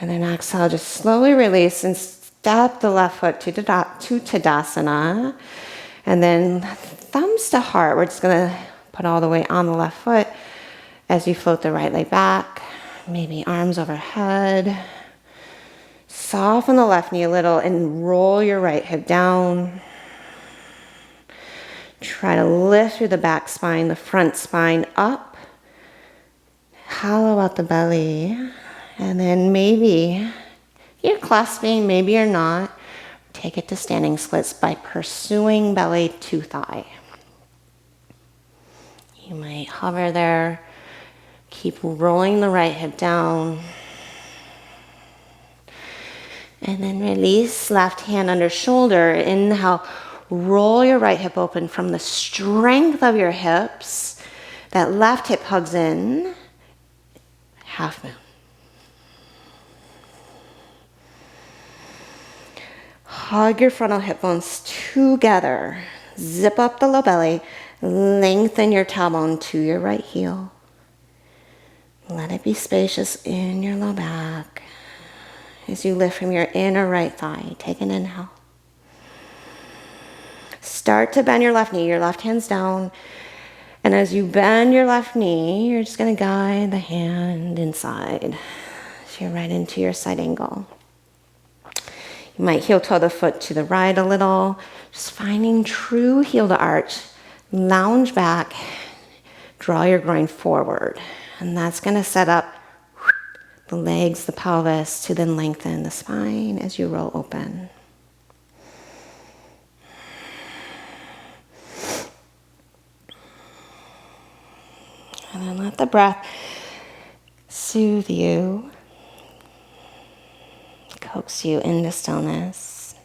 And then exhale, just slowly release and step the left foot to Tadasana. And then thumbs to heart. We're just going to put all the weight on the left foot as you float the right leg back. Maybe arms overhead. Soften the left knee a little and roll your right hip down. Try to lift through the back spine, the front spine up. Hollow out the belly. And then maybe you're clasping, maybe you're not. Take it to standing splits by pursuing belly to thigh. You might hover there. Keep rolling the right hip down. And then release, left hand under shoulder. Inhale, roll your right hip open from the strength of your hips. That left hip hugs in. Half moon. Hug your frontal hip bones together. Zip up the low belly. Lengthen your tailbone to your right heel. Let it be spacious in your low back. As you lift from your inner right thigh, take an inhale. Start to bend your left knee. Your left hand's down. And as you bend your left knee, you're just going to guide the hand inside. So you're right into your side angle. You might heel toe the foot to the right a little. Just finding true heel to arch. Lounge back. Draw your groin forward. And that's going to set up the legs, the pelvis, to then lengthen the spine as you roll open. And then let the breath soothe you. Coax you into stillness.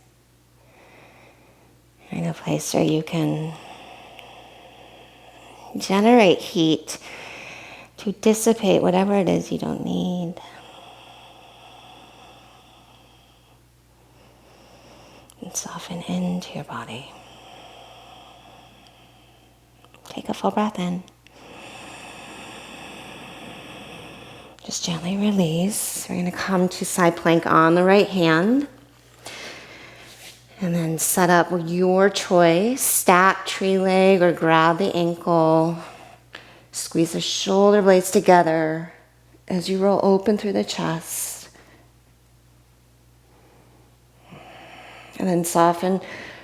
In a place where you can generate heat to dissipate whatever it is you don't need. And soften into your body. Take a full breath in. Just gently release. We're going to come to side plank on the right hand. And then set up your choice. Stack tree leg or grab the ankle. Squeeze the shoulder blades together as you roll open through the chest. And then soften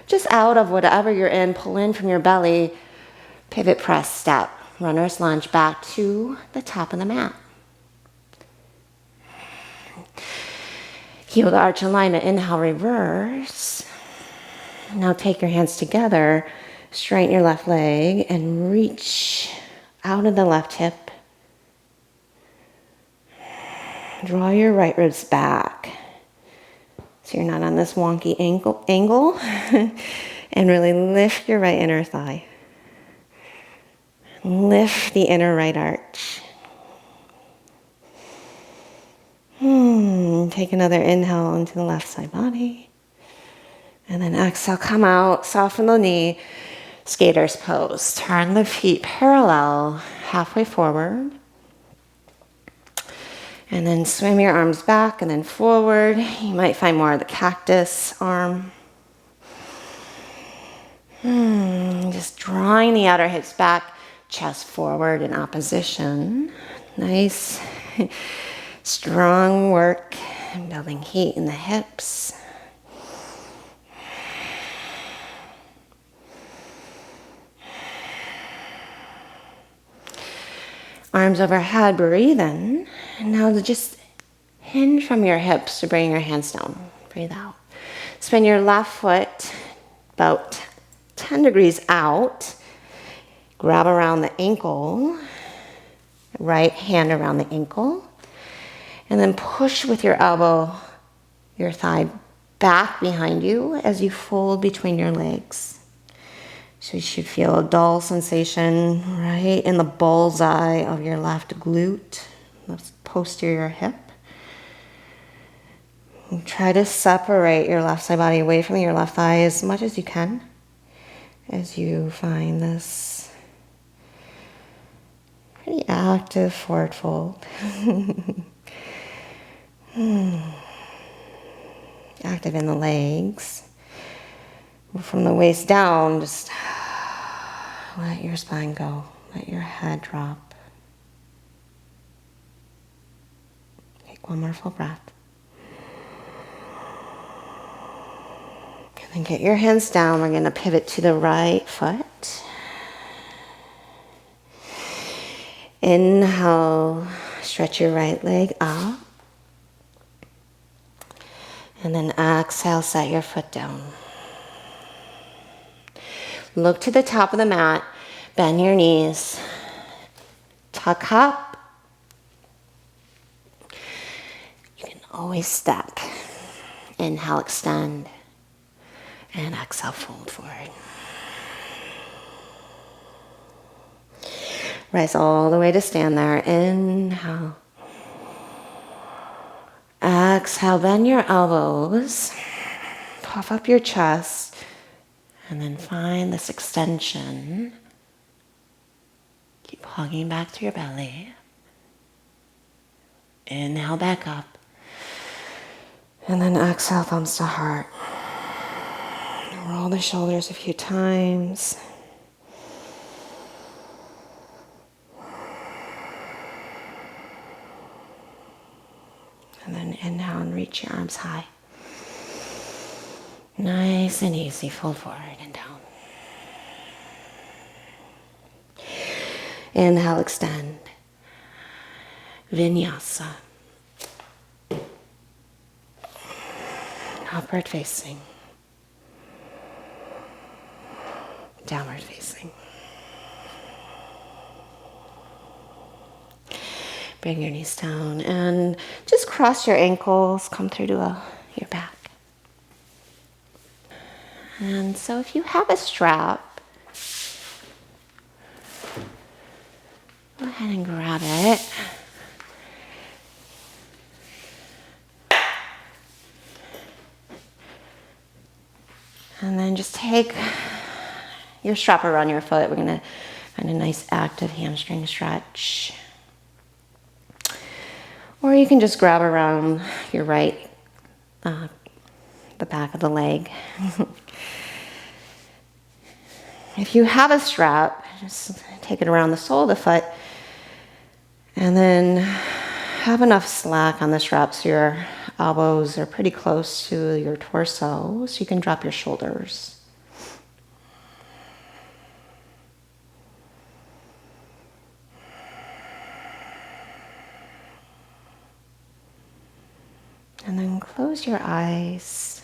just out of whatever you're in. Pull in from your belly. Pivot press step. Runner's lunge back to the top of the mat. Heel to arch alignment. Inhale, reverse. Now take your hands together, straighten your left leg, and reach out of the left hip. Draw your right ribs back so you're not on this wonky angle. And really lift your right inner thigh. Lift the inner right arch. Take another inhale into the left side body. And then exhale, come out, soften the knee, skater's pose. Turn the feet parallel, halfway forward. And then swim your arms back and then forward. You might find more of the cactus arm. Just drawing the outer hips back, chest forward in opposition. Nice, strong work, building heat in the hips. Arms overhead, breathe in. And now just hinge from your hips to bring your hands down. Breathe out. Spin your left foot about 10 degrees out. Grab around the ankle. Right hand around the ankle. And then push with your elbow, your thigh back behind you as you fold between your legs. So you should feel a dull sensation right in the bullseye of your left glute, left posterior hip. And try to separate your left side body away from your left thigh as much as you can as you find this pretty active forward fold. Active in the legs. From the waist down, just let your spine go. Let your head drop. Take one more full breath. And then get your hands down. We're going to pivot to the right foot. Inhale, stretch your right leg up. And then exhale, set your foot down. Look to the top of the mat, bend your knees, tuck up. You can always step. Inhale, extend, and exhale, fold forward. Rise all the way to stand there. Inhale. Exhale, bend your elbows, puff up your chest. And then find this extension. Keep hugging back to your belly. Inhale back up. And then exhale, thumbs to heart. Roll the shoulders a few times. And then inhale and reach your arms high. Nice and easy, fold forward and down. Inhale, extend. Vinyasa. Upward facing. Downward facing. Bring your knees down and just cross your ankles, come through to your back. And so if you have a strap, go ahead and grab it. And then just take your strap around your foot. We're going to find a nice active hamstring stretch. Or you can just grab around your right, the back of the leg. If you have a strap, just take it around the sole of the foot and then have enough slack on the strap so your elbows are pretty close to your torso so you can drop your shoulders. And then close your eyes.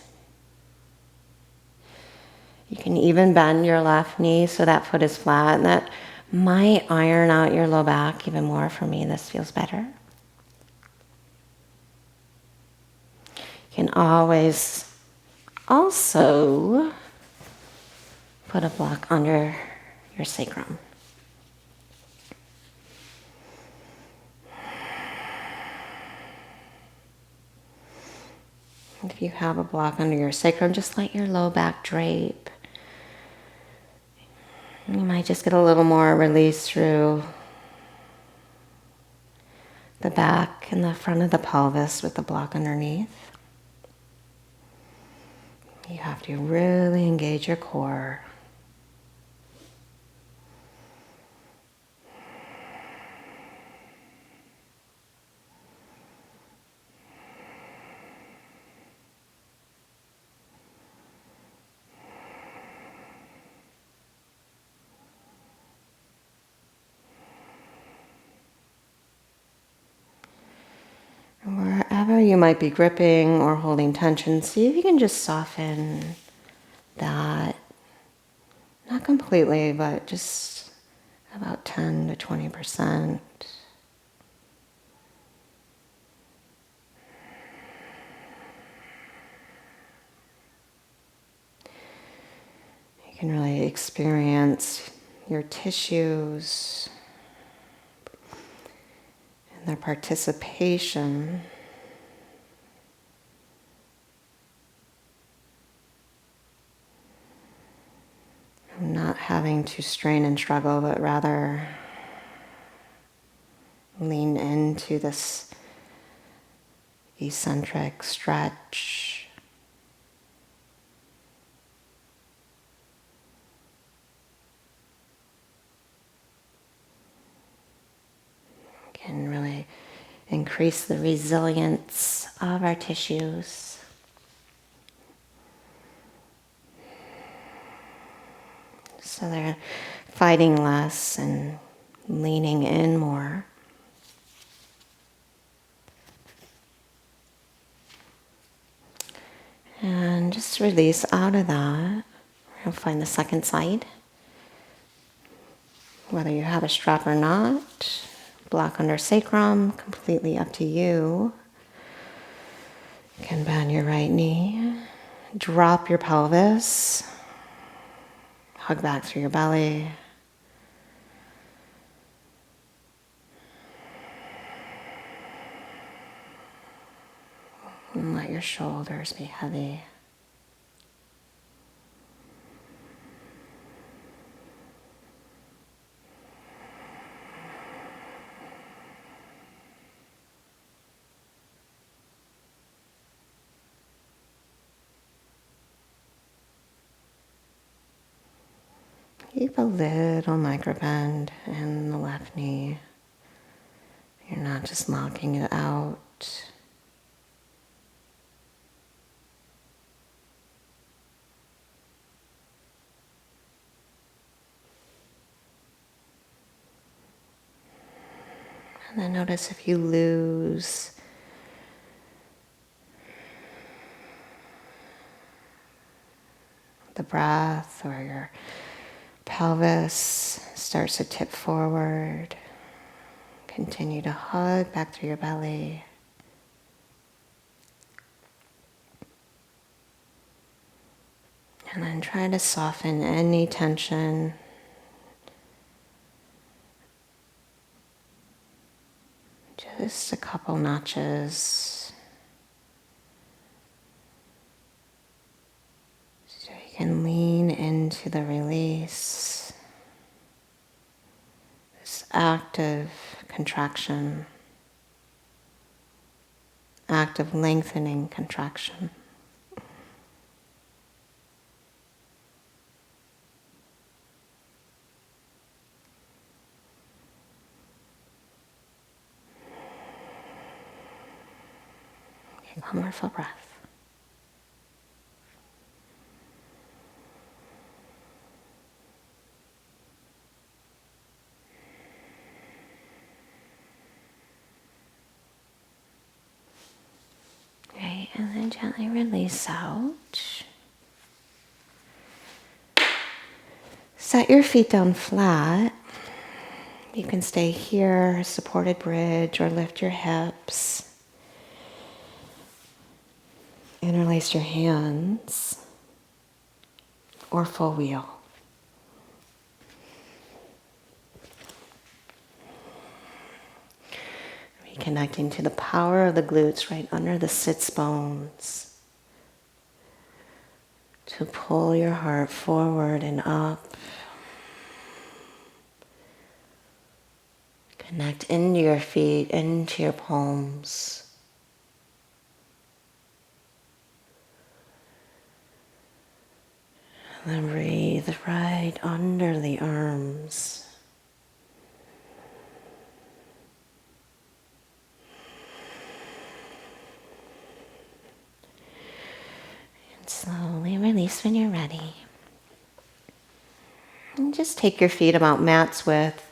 You can even bend your left knee so that foot is flat, and that might iron out your low back even more. For me, this feels better. You can always also put a block under your sacrum. If you have a block under your sacrum, just let your low back drape. You might just get a little more release through the back and the front of the pelvis with the block underneath. You have to really engage your core. Wherever you might be gripping or holding tension, see if you can just soften that. Not completely, but just about 10 to 20%. You can really experience your tissues and their participation. Not having to strain and struggle, but rather lean into this eccentric stretch. Can really increase the resilience of our tissues. So they're fighting less and leaning in more. And just release out of that. We'll find the second side. Whether you have a strap or not, block under sacrum, completely up to you. You can bend your right knee, drop your pelvis, hug back through your belly. And let your shoulders be heavy. Keep a little micro bend in the left knee. You're not just locking it out. And then notice if you lose the breath or your pelvis starts to tip forward. Continue to hug back through your belly. And then try to soften any tension. Just a couple notches. So you can lean into the release. This active contraction. Active lengthening contraction. One more full breath. Okay, gently release out. Set your feet down flat. You can stay here, supported bridge, or lift your hips. Interlace your hands, or full wheel. Reconnecting to the power of the glutes right under the sits bones to pull your heart forward and up. Connect into your feet, into your palms. And then breathe right under the arms. And slowly release when you're ready. And just take your feet about mat's width.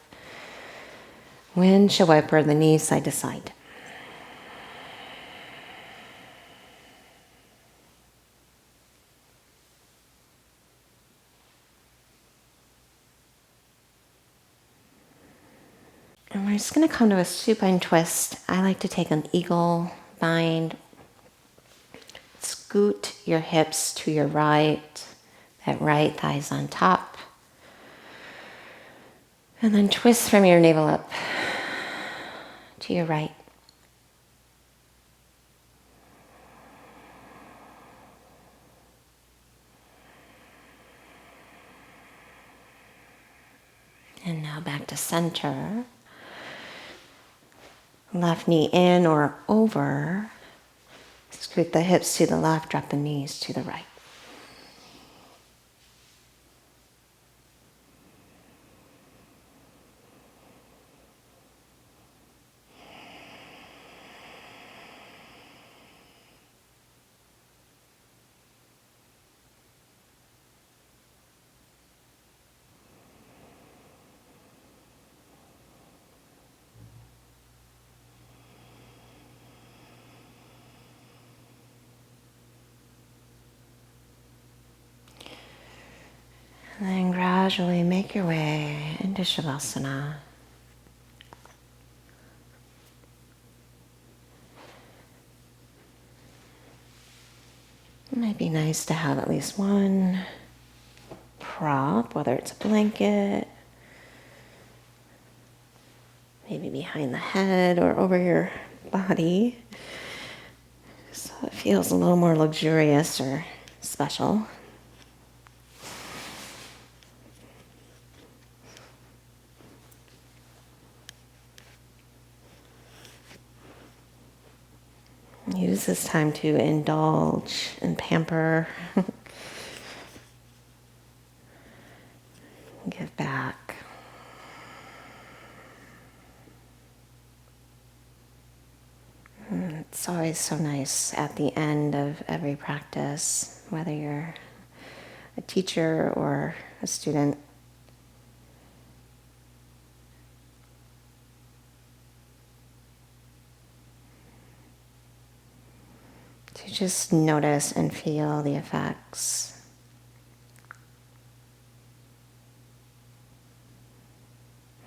Windshield wiper the knees side to side. And we're just going to come to a supine twist. I like to take an eagle bind. Scoot your hips to your right. That right thigh's on top. And then twist from your navel up to your right. And now back to center. Left knee in or over. Scoot the hips to the left, drop the knees to the right. And then gradually make your way into Shavasana. It might be nice to have at least one prop, whether it's a blanket, maybe behind the head or over your body, so it feels a little more luxurious or special. Use this time to indulge and pamper. Give back. It's always so nice at the end of every practice, whether you're a teacher or a student, to just notice and feel the effects.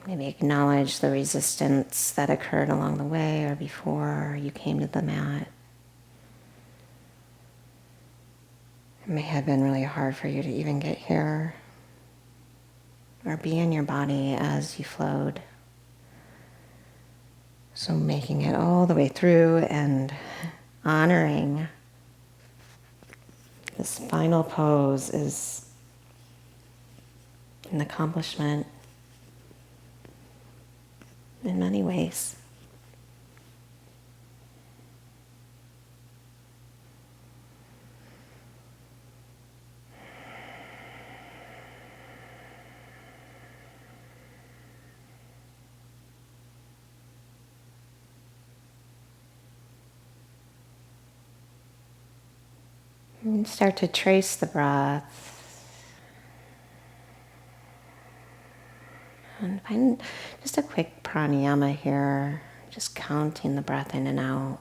Maybe acknowledge the resistance that occurred along the way or before you came to the mat. It may have been really hard for you to even get here or be in your body as you flowed. So making it all the way through and honoring this final pose is an accomplishment in many ways. And start to trace the breath. And find just a quick pranayama here, just counting the breath in and out.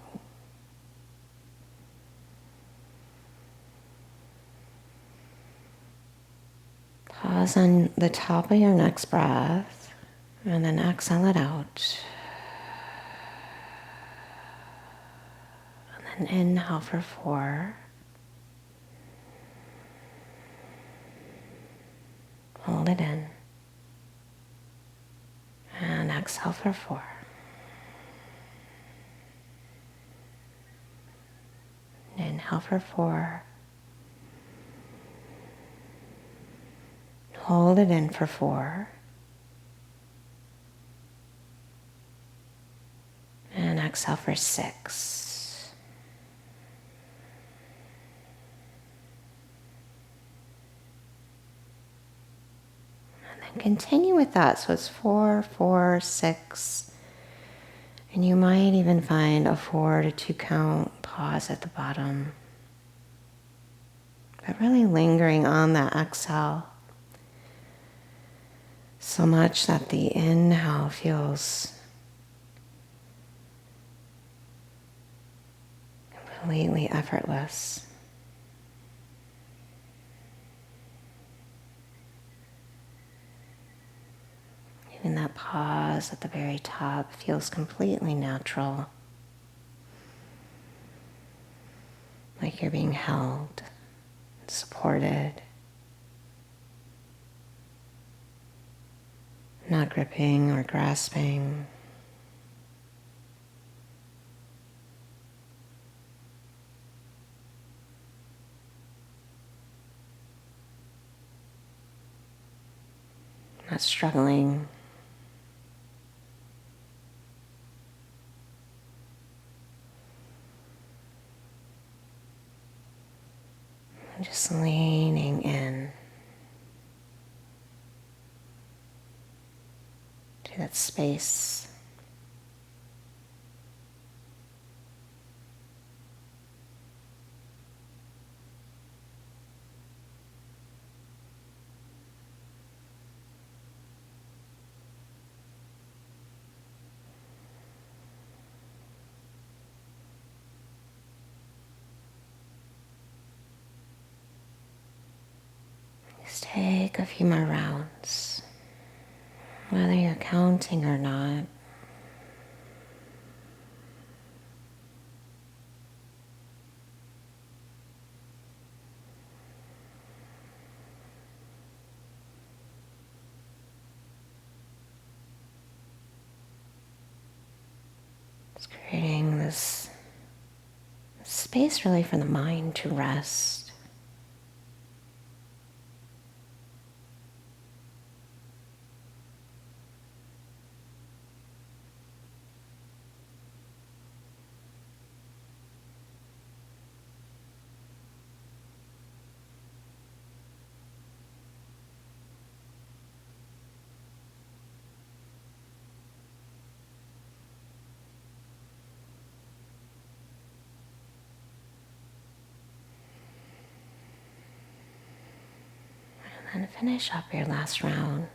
Pause on the top of your next breath and then exhale it out. And then inhale for 4. Hold it in. And exhale for 4. Inhale for 4. Hold it in for 4. And exhale for 6. And then continue with that. So it's 4, 4, 6. And you might even find a 4 to 2 count pause at the bottom. But really lingering on that exhale. So much that the inhale feels completely effortless. Even that pause at the very top feels completely natural. Like you're being held, supported, not gripping or grasping. Not struggling. Just leaning in to that space. Just take a few more rounds, whether you're counting or not. Just creating this space really for the mind to rest. And finish up your last round.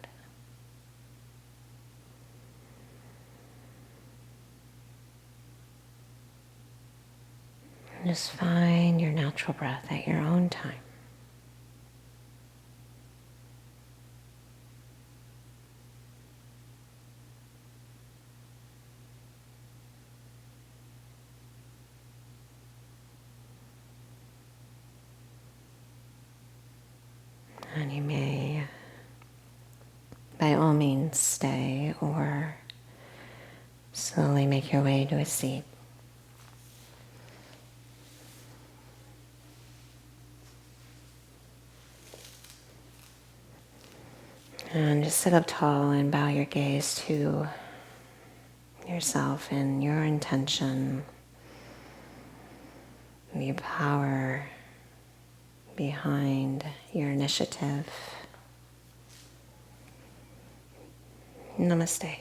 And just find your natural breath at your own time. And you may, by all means, stay or slowly make your way to a seat. And just sit up tall and bow your gaze to yourself and your intention, the power behind your initiative. Namaste.